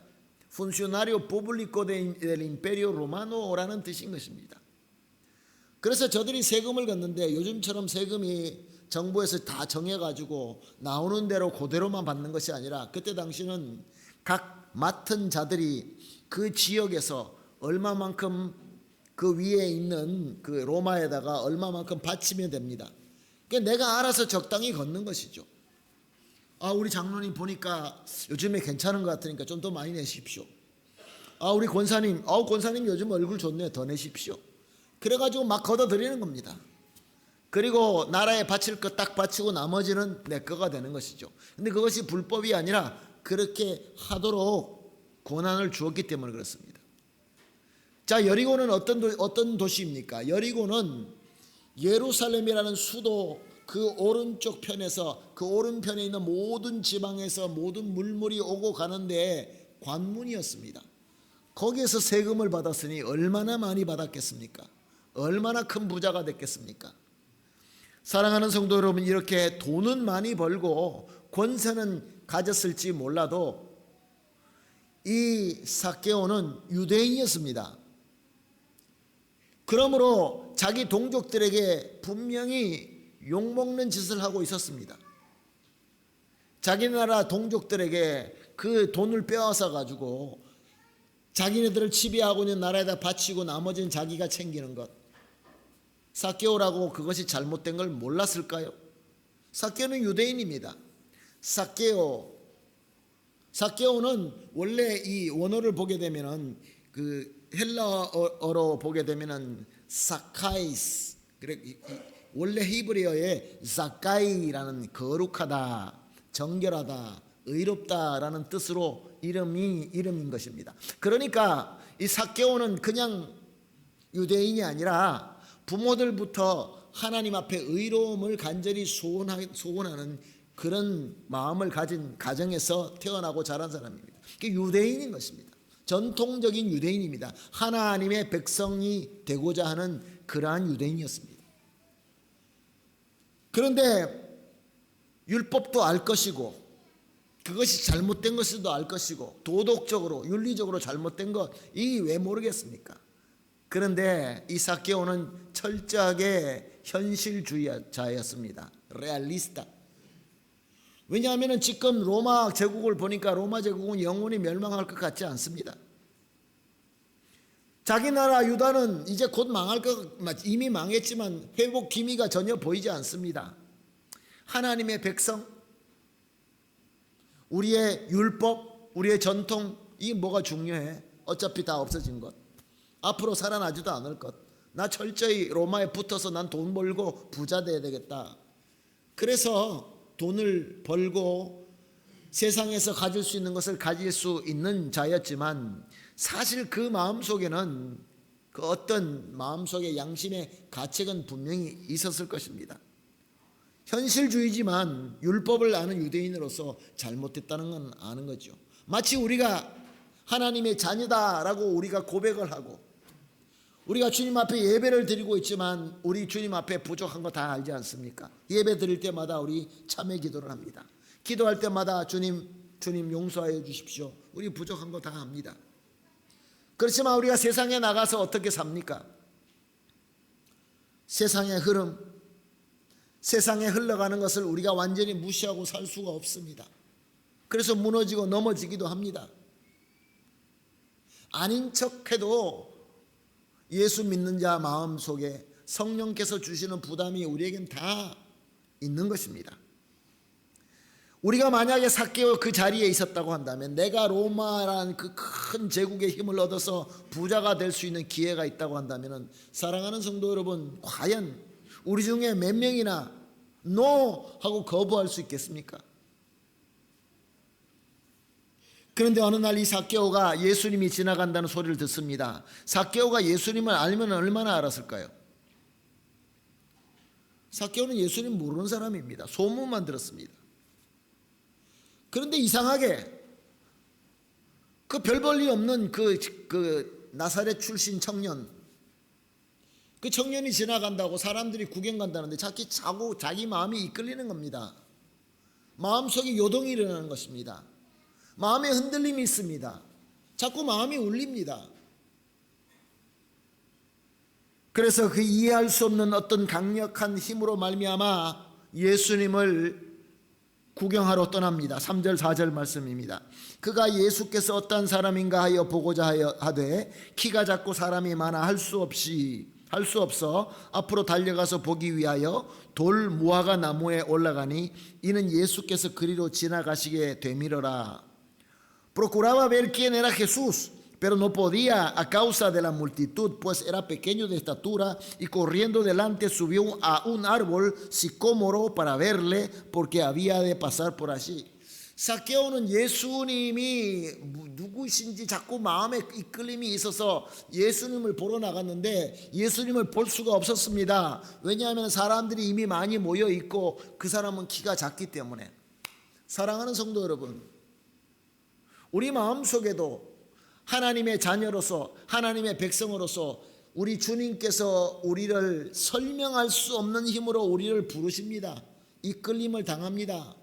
funzionario pubblico del imperio romano라는 뜻인 것입니다. 그래서 저들이 세금을 걷는데 요즘처럼 세금이 정부에서 다 정해가지고 나오는 대로 그대로만 받는 것이 아니라 그때 당시는 각 맡은 자들이 그 지역에서 얼마만큼 그 위에 있는 그 로마에다가 얼마만큼 바치면 됩니다. 그러니까 내가 알아서 적당히 걷는 것이죠. 우리 장로님 보니까 요즘에 괜찮은 것 같으니까 좀 더 많이 내십시오. 우리 권사님, 권사님 요즘 얼굴 좋네, 더 내십시오. 그래가지고 막 걷어들이는 겁니다. 그리고 나라에 바칠 것 딱 바치고 나머지는 내 거가 되는 것이죠. 근데 그것이 불법이 아니라 그렇게 하도록 권한을 주었기 때문에 그렇습니다. 자, 여리고는 어떤 도시입니까? 여리고는 예루살렘이라는 수도 그 오른쪽 편에서, 그 오른편에 있는 모든 지방에서 모든 물물이 오고 가는데 관문이었습니다. 거기에서 세금을 받았으니 얼마나 많이 받았겠습니까? 얼마나 큰 부자가 됐겠습니까? 사랑하는 성도 여러분, 이렇게 돈은 많이 벌고 권세는 가졌을지 몰라도 이 삭개오는 유대인이었습니다. 그러므로 자기 동족들에게 분명히 욕먹는 짓을 하고 있었습니다. 자기 나라 동족들에게 그 돈을 빼앗아 가지고 자기네들을 지배하고 있는 나라에다 바치고 나머지는 자기가 챙기는 것. 삭개오라고 그것이 잘못된 걸 몰랐을까요? 삭개오는 유대인입니다. 삭개오는 원래 이 원어를 보게 되면은 그 헬라어로 보게 되면은 사카이스, 원래 히브리어의 자카이라는 거룩하다, 정결하다, 의롭다라는 뜻으로 이름인 것입니다. 그러니까 이 삭개오는 그냥 유대인이 아니라 부모들부터 하나님 앞에 의로움을 간절히 소원하는 그런 마음을 가진 가정에서 태어나고 자란 사람입니다. 유대인인 것입니다. 전통적인 유대인입니다. 하나님의 백성이 되고자 하는 그러한 유대인이었습니다. 그런데 율법도 알 것이고 그것이 잘못된 것도 알 것이고 도덕적으로 윤리적으로 잘못된 것 이 왜 모르겠습니까? 그런데 이 삭개오는 철저하게 현실주의자였습니다. 레알리스타. 왜냐하면 지금 로마 제국을 보니까 로마 제국은 영원히 멸망할 것 같지 않습니다. 자기 나라 유다는 이제 곧 망할 것, 이미 망했지만 회복 기미가 전혀 보이지 않습니다. 하나님의 백성, 우리의 율법, 우리의 전통, 이게 뭐가 중요해? 어차피 다 없어진 것. 앞으로 살아나지도 않을 것. 나 철저히 로마에 붙어서 난 돈 벌고 부자 돼야 되겠다. 그래서 돈을 벌고 세상에서 가질 수 있는 것을 가질 수 있는 자였지만 사실 그 마음속에는 그 어떤 마음속에 양심의 가책은 분명히 있었을 것입니다. 현실주의지만 율법을 아는 유대인으로서 잘못됐다는 건 아는 거죠. 마치 우리가 하나님의 자녀다라고 우리가 고백을 하고 우리가 주님 앞에 예배를 드리고 있지만 우리 주님 앞에 부족한 거 다 알지 않습니까? 예배 드릴 때마다 우리 참회 기도를 합니다. 기도할 때마다 주님 용서하여 주십시오. 우리 부족한 거 다 압니다. 그렇지만 우리가 세상에 나가서 어떻게 삽니까? 세상의 흐름, 세상에 흘러가는 것을 우리가 완전히 무시하고 살 수가 없습니다. 그래서 무너지고 넘어지기도 합니다. 아닌 척해도 예수 믿는 자 마음속에 성령께서 주시는 부담이 우리에겐 다 있는 것입니다. 우리가 만약에 삭개오 그 자리에 있었다고 한다면 내가 로마라는 그 큰 제국의 힘을 얻어서 부자가 될 수 있는 기회가 있다고 한다면 사랑하는 성도 여러분, 과연 우리 중에 몇 명이나 NO 하고 거부할 수 있겠습니까? 그런데 어느 날 이 삭개오가 예수님이 지나간다는 소리를 듣습니다. 삭개오가 예수님을 알면 얼마나 알았을까요? 삭개오는 예수님 모르는 사람입니다. 소문만 들었습니다. 그런데 이상하게 그 별 볼 일 없는 그 나사렛 출신 청년, 그 청년이 지나간다고 사람들이 구경 간다는데 자기 마음이 이끌리는 겁니다. 마음속에 요동이 일어나는 것입니다. 마음에 흔들림이 있습니다. 자꾸 마음이 울립니다. 그래서 그 이해할 수 없는 어떤 강력한 힘으로 말미암아 예수님을 구경하러 떠납니다. 3절 4절 말씀입니다. 그가 예수께서 어떤 사람인가 하여 보고자 하되 키가 작고 사람이 많아 할 수 없어 앞으로 달려가서 보기 위하여 돌 무화과 나무에 올라가니 이는 예수께서 그리로 지나가시게 되밀어라. Procuraba ver quién era Jesús, pero no podía a causa de la multitud, pues era pequeño de estatura, y corriendo delante subió a un árbol sicómoro para verle, porque había de pasar por allí. 사케오는 예수님이 누구신지 자꾸 마음에 이끌림이 있어서 예수님을 보러 나갔는데 예수님을 볼 수가 없었습니다. 왜냐하면 사람들이 이미 많이 모여 있고 그 사람은 키가 작기 때문에. 사랑하는 성도 여러분, 우리 마음속에도 하나님의 자녀로서 하나님의 백성으로서 우리 주님께서 우리를 설명할 수 없는 힘으로 우리를 부르십니다. 이끌림을 당합니다.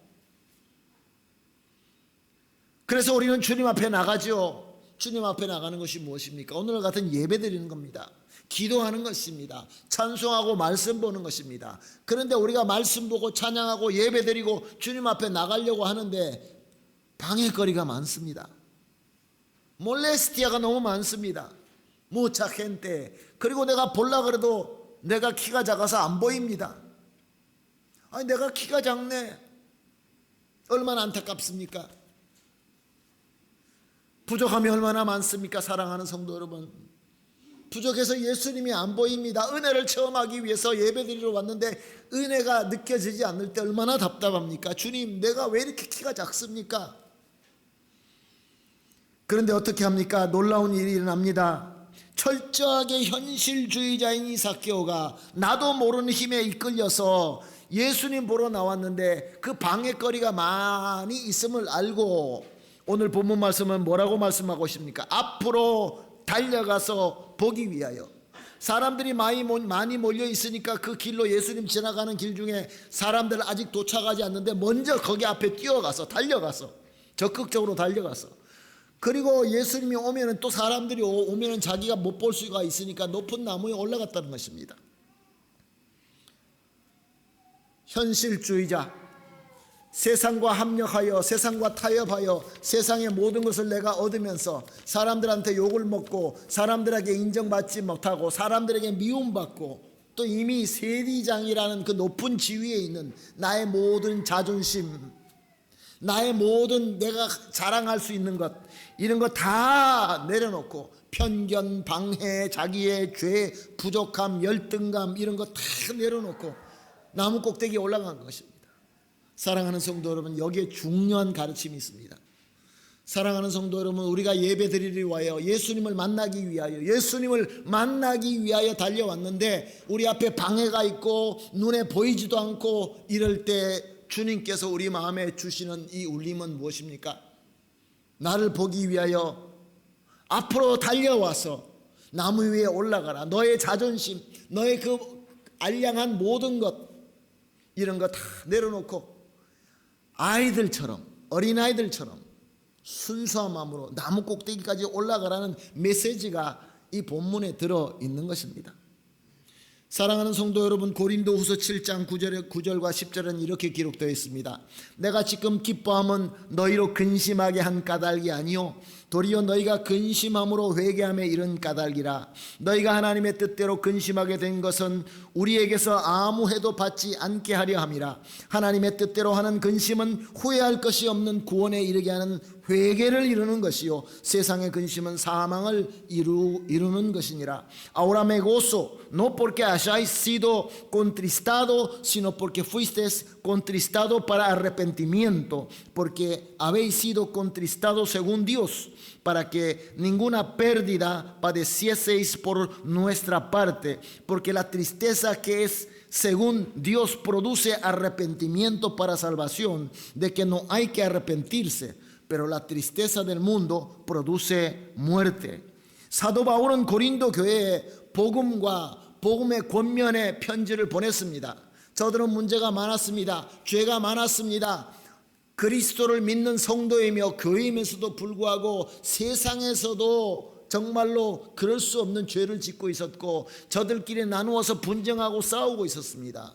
그래서 우리는 주님 앞에 나가죠. 주님 앞에 나가는 것이 무엇입니까? 오늘 같은 예배 드리는 겁니다. 기도하는 것입니다. 찬송하고 말씀 보는 것입니다. 그런데 우리가 말씀 보고 찬양하고 예배 드리고 주님 앞에 나가려고 하는데 방해거리가 많습니다. 몰레스티아가 너무 많습니다. mucha gente. 그리고 내가 볼라 그래도 내가 키가 작아서 안 보입니다. 아니 내가 키가 작네. 얼마나 안타깝습니까? 부족함이 얼마나 많습니까? 사랑하는 성도 여러분, 부족해서 예수님이 안 보입니다. 은혜를 체험하기 위해서 예배드리러 왔는데 은혜가 느껴지지 않을 때 얼마나 답답합니까? 주님, 내가 왜 이렇게 키가 작습니까? 그런데 어떻게 합니까? 놀라운 일이 일어납니다. 철저하게 현실주의자인 이 사케오가 나도 모르는 힘에 이끌려서 예수님 보러 나왔는데 그 방해거리가 많이 있음을 알고 오늘 본문 말씀은 뭐라고 말씀하고 있습니까? 앞으로 달려가서 보기 위하여. 사람들이 많이 몰려 있으니까 그 길로 예수님 지나가는 길 중에 사람들 아직 도착하지 않는데 먼저 거기 앞에 뛰어가서 달려가서 적극적으로 달려가서 그리고 예수님이 오면은 또 사람들이 오면은 자기가 못 볼 수가 있으니까 높은 나무에 올라갔다는 것입니다. 현실주의자, 세상과 합력하여 세상과 타협하여 세상의 모든 것을 내가 얻으면서 사람들한테 욕을 먹고 사람들에게 인정받지 못하고 사람들에게 미움받고 또 이미 세리장이라는 그 높은 지위에 있는 나의 모든 자존심, 나의 모든 내가 자랑할 수 있는 것, 이런 거 다 내려놓고 편견, 방해, 자기의 죄, 부족함, 열등감 이런 거 다 내려놓고 나무 꼭대기에 올라간 것입니다. 사랑하는 성도 여러분, 여기에 중요한 가르침이 있습니다. 사랑하는 성도 여러분, 우리가 예배 드리기 위하여 예수님을 만나기 위하여 달려왔는데 우리 앞에 방해가 있고 눈에 보이지도 않고 이럴 때 주님께서 우리 마음에 주시는 이 울림은 무엇입니까? 나를 보기 위하여 앞으로 달려와서 나무 위에 올라가라. 너의 자존심, 너의 그 알량한 모든 것 이런 거 다 내려놓고 아이들처럼, 어린아이들처럼 순수한 마음으로 나무 꼭대기까지 올라가라는 메시지가 이 본문에 들어있는 것입니다. 사랑하는 성도 여러분, 고린도후서 7장 9절과 10절은 이렇게 기록되어 있습니다. 내가 지금 기뻐함은 너희로 근심하게 한 까닭이 아니요 도리어 너희가 근심함으로 회개함에 이른 까닭이라. 너희가 하나님의 뜻대로 근심하게 된 것은 우리에게서 아무 해도 받지 않게 하려 함이라. 하나님의 뜻대로 하는 근심은 후회할 것이 없는 구원에 이르게 하는 회개를 이루는 것이요 세상의 근심은 사망을 이루는 것이니라. Ahora me gozo no porque hayáis sido contristado sino porque fuisteis contristado para arrepentimiento, porque habéis sido contristados según Dios, para que ninguna pérdida padecieseis por nuestra parte, porque la tristeza que es según Dios produce arrepentimiento para salvación, de que no hay que arrepentirse, pero la tristeza del mundo produce muerte. 사도 바울은 고린도 교회에 복음과 복음의 권면의 편지를 보냈습니다. 저들은 문제가 많았습니다. 죄가 많았습니다. 그리스도를 믿는 성도이며 교회임에서도 불구하고 세상에서도 정말로 그럴 수 없는 죄를 짓고 있었고 저들끼리 나누어서 분쟁하고 싸우고 있었습니다.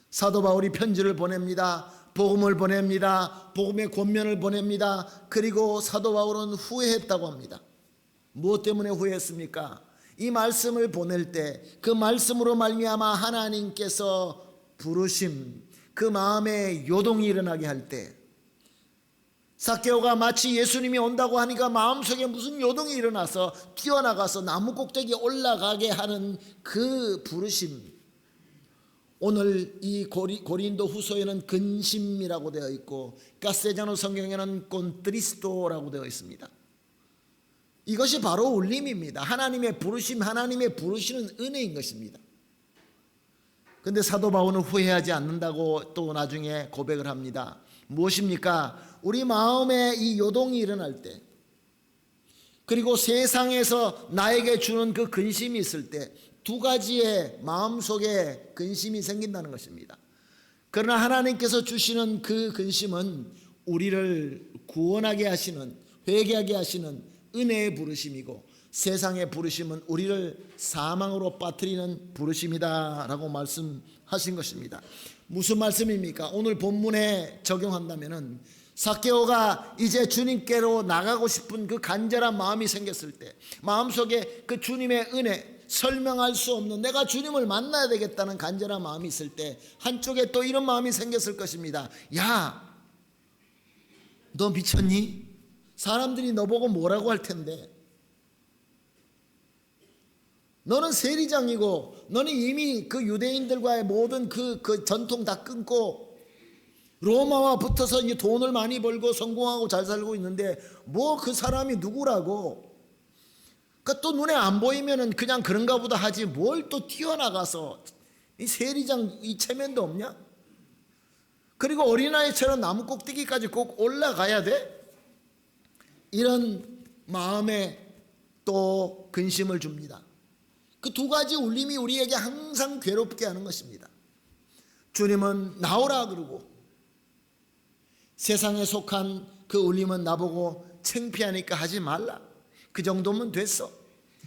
사도 바울이 편지를 보냅니다. 복음을 보냅니다. 복음의 권면을 보냅니다. 그리고 사도 바울은 후회했다고 합니다. 무엇 때문에 후회했습니까? 이 말씀을 보낼 때 그 말씀으로 말미암아 하나님께서 부르심, 그 마음에 요동이 일어나게 할 때 삭개오가 마치 예수님이 온다고 하니까 마음속에 무슨 요동이 일어나서 뛰어나가서 나무 꼭대기에 올라가게 하는 그 부르심, 오늘 이 고린도 후서에는 근심이라고 되어 있고 가세자노 성경에는 콘트리스토라고 되어 있습니다. 이것이 바로 울림입니다. 하나님의 부르심, 하나님의 부르시는 은혜인 것입니다. 그런데 사도 바울은 후회하지 않는다고 또 나중에 고백을 합니다. 무엇입니까? 우리 마음에 이 요동이 일어날 때, 그리고 세상에서 나에게 주는 그 근심이 있을 때 두 가지의 마음속에 근심이 생긴다는 것입니다. 그러나 하나님께서 주시는 그 근심은 우리를 구원하게 하시는, 회개하게 하시는 은혜의 부르심이고, 세상의 부르심은 우리를 사망으로 빠뜨리는 부르심이다 라고 말씀하신 것입니다. 무슨 말씀입니까? 오늘 본문에 적용한다면은 삭개오가 이제 주님께로 나가고 싶은 그 간절한 마음이 생겼을 때, 마음속에 그 주님의 은혜, 설명할 수 없는 내가 주님을 만나야 되겠다는 간절한 마음이 있을 때 한쪽에 또 이런 마음이 생겼을 것입니다. 야, 너 미쳤니? 사람들이 너보고 뭐라고 할 텐데, 너는 세리장이고 너는 이미 그 유대인들과의 모든 그 전통 다 끊고 로마와 붙어서 이제 돈을 많이 벌고 성공하고 잘 살고 있는데 뭐 그 사람이 누구라고, 그러니까 또 눈에 안 보이면은 그냥 그런가 보다 하지 뭘 또 뛰어나가서 이 세리장 이 체면도 없냐? 그리고 어린아이처럼 나무 꼭대기까지 꼭 올라가야 돼? 이런 마음에 또 근심을 줍니다. 그 두 가지 울림이 우리에게 항상 괴롭게 하는 것입니다. 주님은 나오라 그러고, 세상에 속한 그 울림은 나보고 창피하니까 하지 말라. 그 정도면 됐어.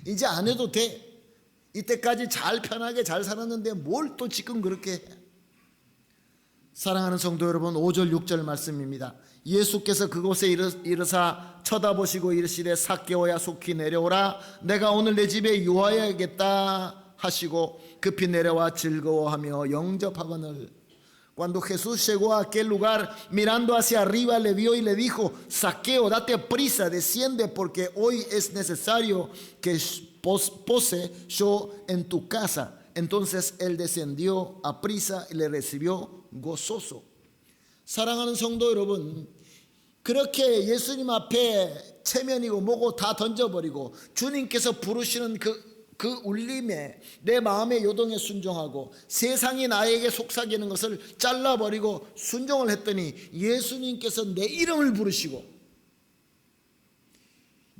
이제 안 해도 돼. 이때까지 잘 편하게 잘 살았는데 뭘 또 지금 그렇게 해. 사랑하는 성도 여러분, 5절 6절 말씀입니다. 예수께서 그곳에 이르사 쳐다보시고 이르시되 삭개오야 속히 내려오라. 내가 오늘 내 집에 유하여야겠다 하시고 급히 내려와 즐거워하며 영접하거늘. Cuando Jesús llegó a aquel lugar, mirando hacia arriba, le vio y le dijo: Saqueo, date prisa, desciende, porque hoy es necesario que pose yo en tu casa. Entonces él descendió a prisa y le recibió gozoso. 사랑하는 성도 여러분, 그렇게 예수님 앞에 체면이고 뭐고 다 던져버리고 주님께서 부르시는 그 울림에 내 마음의 요동에 순종하고 세상이 나에게 속삭이는 것을 잘라버리고 순종을 했더니 예수님께서 내 이름을 부르시고,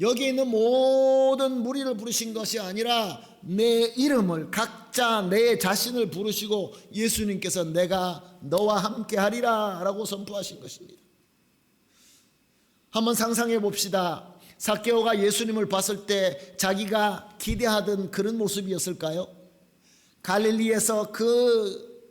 여기 있는 모든 무리를 부르신 것이 아니라 내 이름을, 각자 내 자신을 부르시고 예수님께서 내가 너와 함께 하리라 라고 선포하신 것입니다. 한번 상상해 봅시다. 삭개오가 예수님을 봤을 때 자기가 기대하던 그런 모습이었을까요? 갈릴리에서 그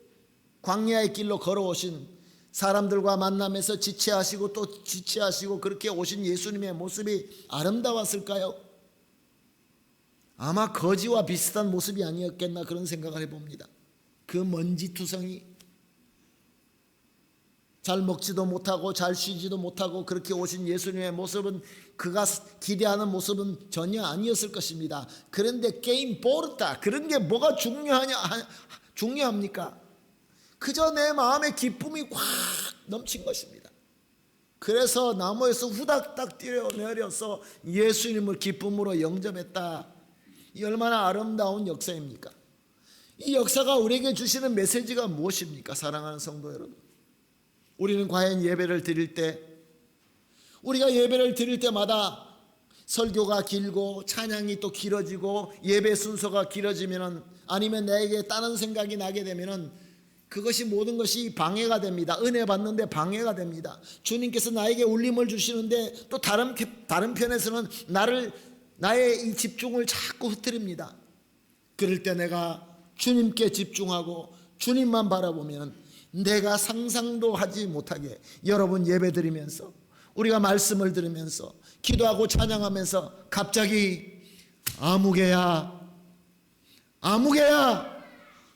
광야의 길로 걸어오신 사람들과 만나면서 지체하시고 또 지체하시고 그렇게 오신 예수님의 모습이 아름다웠을까요? 아마 거지와 비슷한 모습이 아니었겠나 그런 생각을 해봅니다. 그 먼지투성이, 잘 먹지도 못하고 잘 쉬지도 못하고 그렇게 오신 예수님의 모습은 그가 기대하는 모습은 전혀 아니었을 것입니다. 그런데 게임 포르타, 그런 게 뭐가 중요합니까? 그저 내 마음에 기쁨이 확 넘친 것입니다. 그래서 나무에서 후닥닥 뛰어내려서 예수님을 기쁨으로 영접했다. 이 얼마나 아름다운 역사입니까? 이 역사가 우리에게 주시는 메시지가 무엇입니까? 사랑하는 성도 여러분, 우리는 과연 예배를 드릴 때, 우리가 예배를 드릴 때마다 설교가 길고 찬양이 또 길어지고 예배 순서가 길어지면은, 아니면 나에게 다른 생각이 나게 되면은 그것이 모든 것이 방해가 됩니다. 은혜 받는데 방해가 됩니다. 주님께서 나에게 울림을 주시는데 또 다른 편에서는 나의 이 집중을 자꾸 흐트립니다. 그럴 때 내가 주님께 집중하고 주님만 바라보면 내가 상상도 하지 못하게, 여러분 예배 드리면서 우리가 말씀을 들으면서 기도하고 찬양하면서 갑자기 아무개야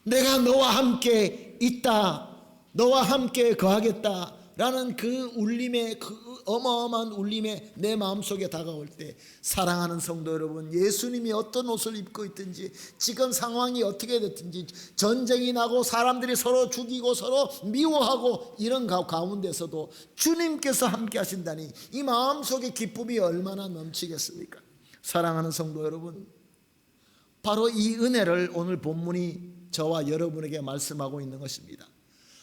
내가 너와 함께 있다, 너와 함께 거하겠다 라는 그 울림의, 그 어마어마한 울림에 내 마음속에 다가올 때, 사랑하는 성도 여러분, 예수님이 어떤 옷을 입고 있든지, 지금 상황이 어떻게 됐든지, 전쟁이 나고 사람들이 서로 죽이고 서로 미워하고 이런 가운데서도 주님께서 함께 하신다니 이 마음속에 기쁨이 얼마나 넘치겠습니까? 사랑하는 성도 여러분, 바로 이 은혜를 오늘 본문이 저와 여러분에게 말씀하고 있는 것입니다.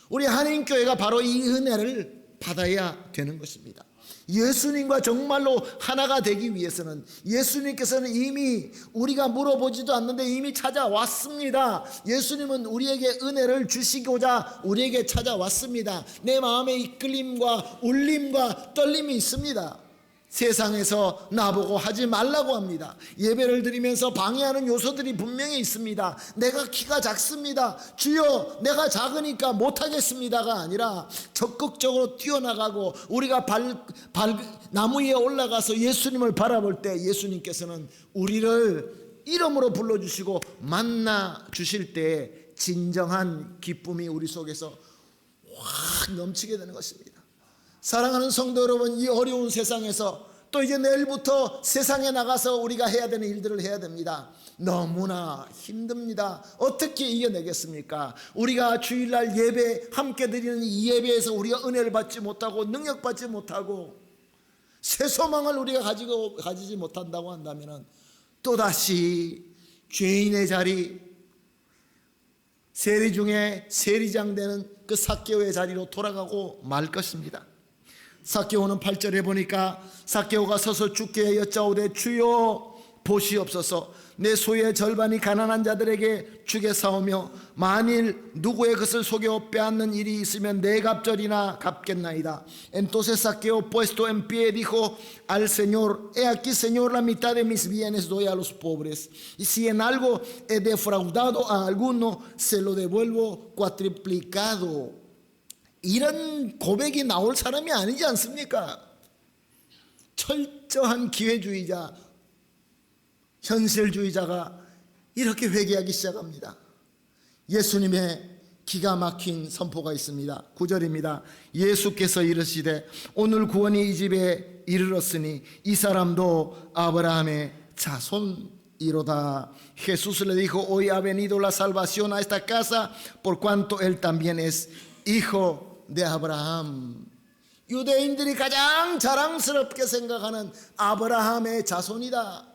우리 한인교회가 바로 이 은혜를 받아야 되는 것입니다. 예수님과 정말로 하나가 되기 위해서는, 예수님께서는 이미 우리가 물어보지도 않는데 이미 찾아왔습니다. 예수님은 우리에게 은혜를 주시고자 우리에게 찾아왔습니다. 내 마음에 이끌림과 울림과 떨림이 있습니다. 세상에서 나보고 하지 말라고 합니다. 예배를 드리면서 방해하는 요소들이 분명히 있습니다. 내가 키가 작습니다. 주여 내가 작으니까 못하겠습니다가 아니라 적극적으로 뛰어나가고 우리가 나무 위에 올라가서 예수님을 바라볼 때 예수님께서는 우리를 이름으로 불러주시고 만나 주실 때 진정한 기쁨이 우리 속에서 확 넘치게 되는 것입니다. 사랑하는 성도 여러분, 이 어려운 세상에서 또 이제 내일부터 세상에 나가서 우리가 해야 되는 일들을 해야 됩니다. 너무나 힘듭니다. 어떻게 이겨내겠습니까? 우리가 주일날 예배 함께 드리는 이 예배에서 우리가 은혜를 받지 못하고 능력 받지 못하고 새 소망을 우리가 가지지 못한다고 한다면 또다시 죄인의 자리, 세리 중에 세리장 되는 그 삭개오의 자리로 돌아가고 말 것입니다. 삭개오는 8절에 보니까 삭개오가 서서 주께 여짜오되 주여 보시옵소서, 내 소유의 절반이 가난한 자들에게 주게 사오며 만일 누구의 것을 속여 빼앗는 일이 있으면 네 갑절이나 갚겠나이다. Entonces Saqueo puesto en pie dijo al Señor: He aquí, Señor, la mitad de mis bienes doy a los pobres, y si en algo he defraudado a alguno se lo devuelvo cuatriplicado. 이런 고백이 나올 사람이 아니지 않습니까? 철저한 기회주의자, 현실주의자가 이렇게 회개하기 시작합니다. 예수님의 기가 막힌 선포가 있습니다. 9절입니다. 예수께서 이르시되 오늘 구원이 이 집에 이르렀으니 이 사람도 아브라함의 자손이로다. Jesús le dijo: Hoy ha venido la salvación a esta casa por cuanto él también es hijo de Abraham. 유대인들이 가장 자랑스럽게 생각하는 아브라함의 자손이다.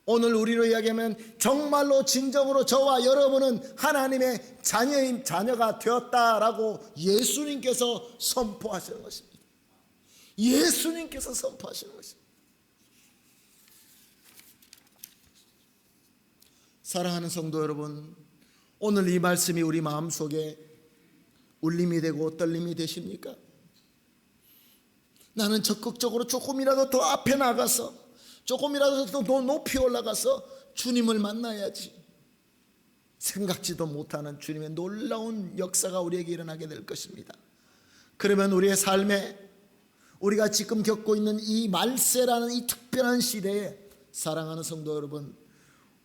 오늘 우리로 이야기하면 정말로 진정으로 저와 여러분은 하나님의 자녀가 되었다라고 예수님께서 선포하시는 것입니다. 예수님께서 선포하시는 것입니다. 사랑하는 성도 여러분, 오늘 이 말씀이 우리 마음속에 울림이 되고 떨림이 되십니까? 나는 적극적으로 조금이라도 더 앞에 나가서, 조금이라도 더 높이 올라가서 주님을 만나야지. 생각지도 못하는 주님의 놀라운 역사가 우리에게 일어나게 될 것입니다. 그러면 우리의 삶에, 우리가 지금 겪고 있는 이 말세라는 이 특별한 시대에 사랑하는 성도 여러분,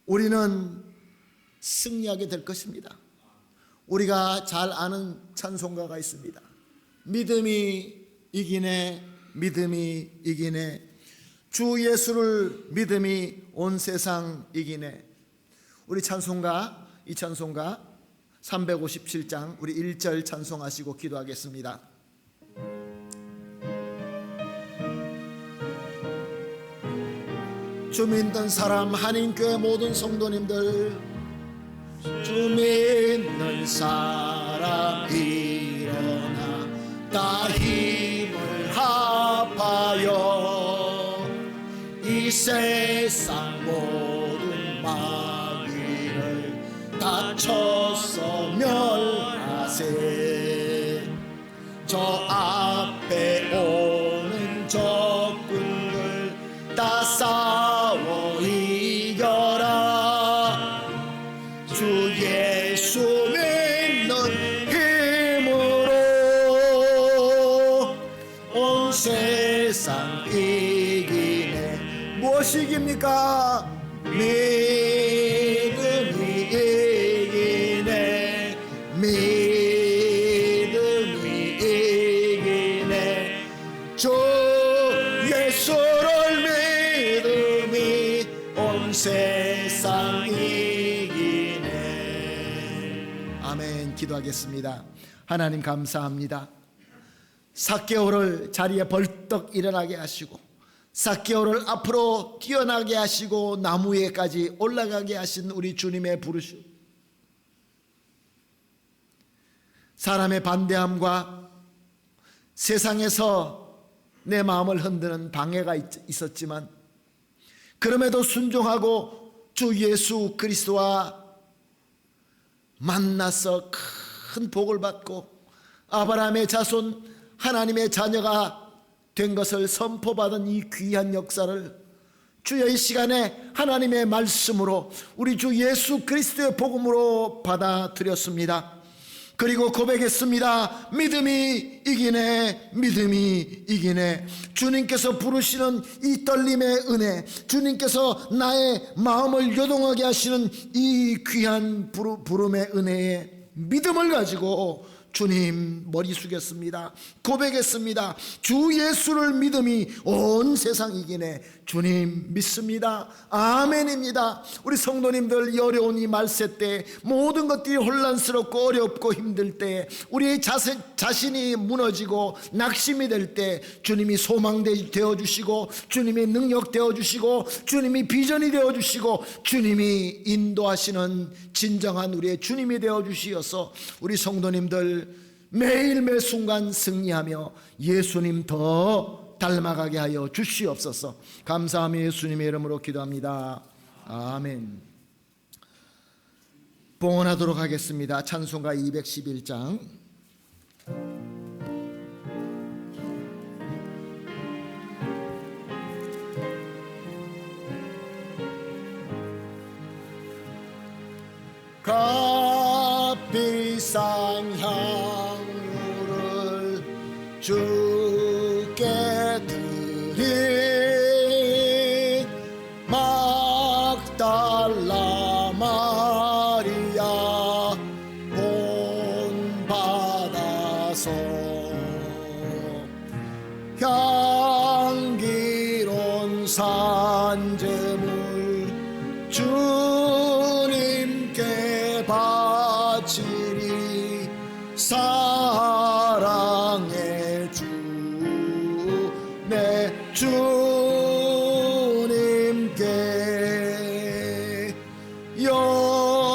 우리는 승리하게 될 것입니다. 우리가 잘 아는 찬송가가 있습니다. 믿음이 이기네, 믿음이 이기네, 주 예수를 믿음이 온 세상 이기네. 우리 찬송가, 이 찬송가 357장 우리 1절 찬송하시고 기도하겠습니다. 주 믿는 사람, 한인교회 모든 성도님들, 주 믿는 사람 일어나 다 힘을 합하여 이 세상 모든 마귀를 다쳐서 멸하세. 저 앞에 오는 적군들 다 싸워 이겨라. 주 예수 믿는 힘으로 온 세상 이기네. 무엇이 이깁니까? 믿음이 이기네. 믿음이 이기네. 주 예수를 믿음이 온 세상 이기네. 아멘. 기도하겠습니다. 하나님 감사합니다. 삭개오를 자리에 벌떡 일어나게 하시고 삭개오를 앞으로 뛰어나게 하시고 나무 위에까지 올라가게 하신 우리 주님의 부르심, 사람의 반대함과 세상에서 내 마음을 흔드는 방해가 있었지만 그럼에도 순종하고 주 예수 그리스도와 만나서 큰 복을 받고 아브라함의 자손 하나님의 자녀가 된 것을 선포받은 이 귀한 역사를 주여 이 시간에 하나님의 말씀으로 우리 주 예수 그리스도의 복음으로 받아들였습니다. 그리고 고백했습니다. 믿음이 이기네. 믿음이 이기네. 주님께서 부르시는 이 떨림의 은혜, 주님께서 나의 마음을 요동하게 하시는 이 귀한 부름의 은혜에 믿음을 가지고 주님 머리 숙였습니다. 고백했습니다. 주 예수를 믿음이 온 세상 이기네. 주님 믿습니다. 아멘입니다. 우리 성도님들, 이 어려운 이 말세 때 모든 것들이 혼란스럽고 어렵고 힘들 때 우리 자신이 무너지고 낙심이 될 때 주님이 소망 되어주시고 주님이 능력 되어주시고 주님이 비전이 되어주시고 주님이 인도하시는 진정한 우리의 주님이 되어주시어서 우리 성도님들 매일 매 순간 승리하며 예수님 더 닮아가게 하여 주시옵소서. 감사하며 예수님의 이름으로 기도합니다. 아멘. 봉헌하도록 하겠습니다. 찬송가 211장. 값비싼 향유를 주께 드린 막달라 마리아 본받아서 향기로운 산재물 주님께 바치리. 사랑의 주 내 주님께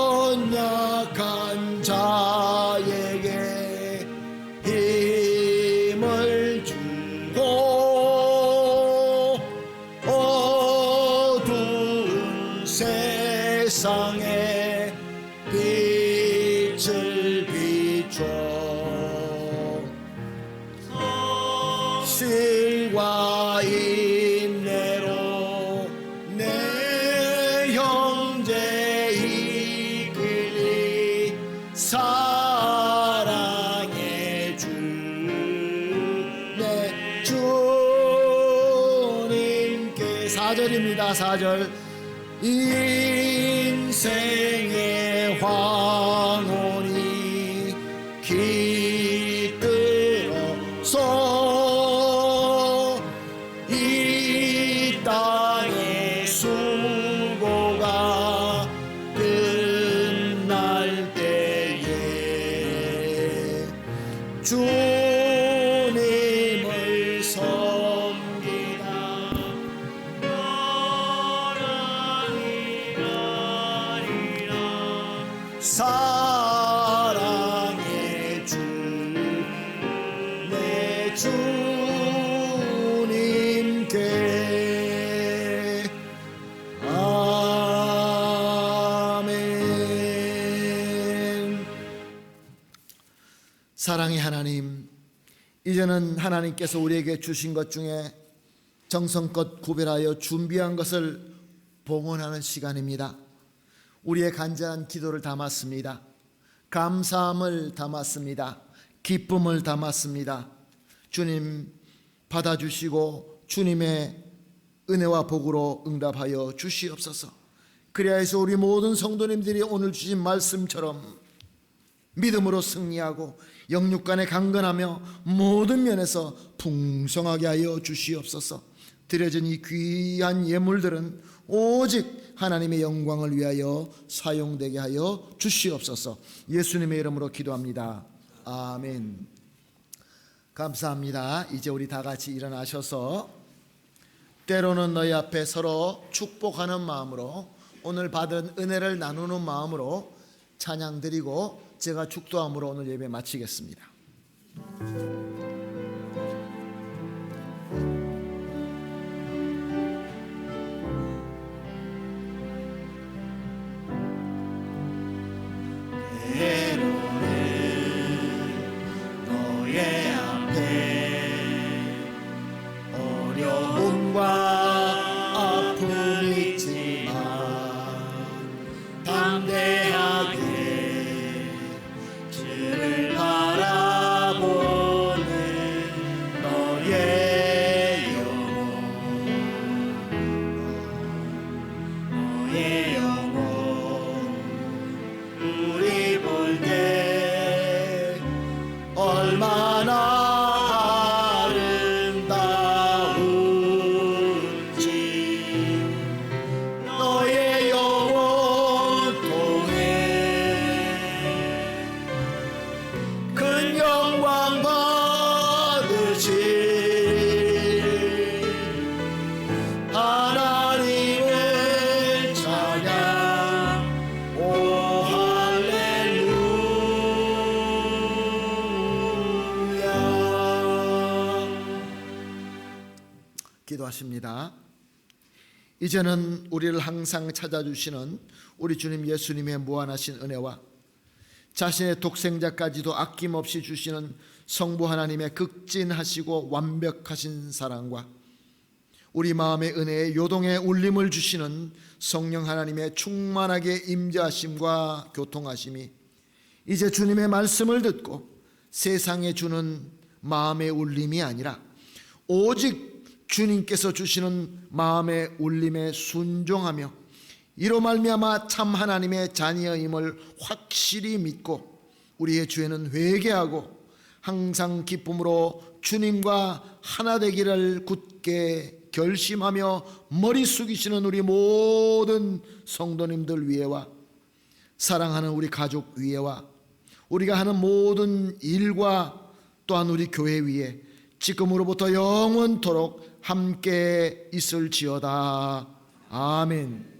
연약한 자에게 힘을 주고 어두운 세상에 빛을 비춰 실과 인내로 내 형제 이끌리. 사랑의 주 내 주님께. 4절입니다. 4절. 인생의 황혼이 깃들어서 이 땅의 수고가 끝날 때에 주님을 섬기다 사랑의 주 내 주님께 사랑의 하나님, 이제는 하나님께서 우리에게 주신 것 중에 정성껏 구별하여 준비한 것을 봉헌하는 시간입니다. 우리의 간절한 기도를 담았습니다. 감사함을 담았습니다. 기쁨을 담았습니다. 주님 받아주시고 주님의 은혜와 복으로 응답하여 주시옵소서. 그리하여서 우리 모든 성도님들이 오늘 주신 말씀처럼 믿음으로 승리하고 영육간에 강건하며 모든 면에서 풍성하게 하여 주시옵소서. 드려진 이 귀한 예물들은 오직 하나님의 영광을 위하여 사용되게 하여 주시옵소서. 예수님의 이름으로 기도합니다. 아멘. 감사합니다. 이제 우리 다 같이 일어나셔서 때로는 너희 앞에 서로 축복하는 마음으로, 오늘 받은 은혜를 나누는 마음으로 찬양 드리고 제가 축도함으로 오늘 예배 마치겠습니다. 너의 앞에 어려움과 아픔이 있지만 담대하게 주를 바라보는 너의 영혼 우리 볼 때 얼마나 아름다운지 너의 영혼 통해 큰 영광 받으신 하나님을 찬양. 오 기도하십니다. 이제는 우리를 항상 찾아주시는 우리 주님 예수님의 무한하신 은혜와 자신의 독생자까지도 아낌없이 주시는 성부 하나님의 극진하시고 완벽하신 사랑과 우리 마음의 은혜에 요동의 울림을 주시는 성령 하나님의 충만하게 임재하심과 교통하심이 이제 주님의 말씀을 듣고 세상에 주는 마음의 울림이 아니라 오직 주님께서 주시는 마음의 울림에 순종하며 이로 말미암아 참 하나님의 자녀임을 확실히 믿고 우리의 죄는 회개하고 항상 기쁨으로 주님과 하나 되기를 굳게 결심하며 머리 숙이시는 우리 모든 성도님들 위에와 사랑하는 우리 가족 위에와 우리가 하는 모든 일과 또한 우리 교회 위에 지금으로부터 영원토록 함께 있을지어다. 아멘.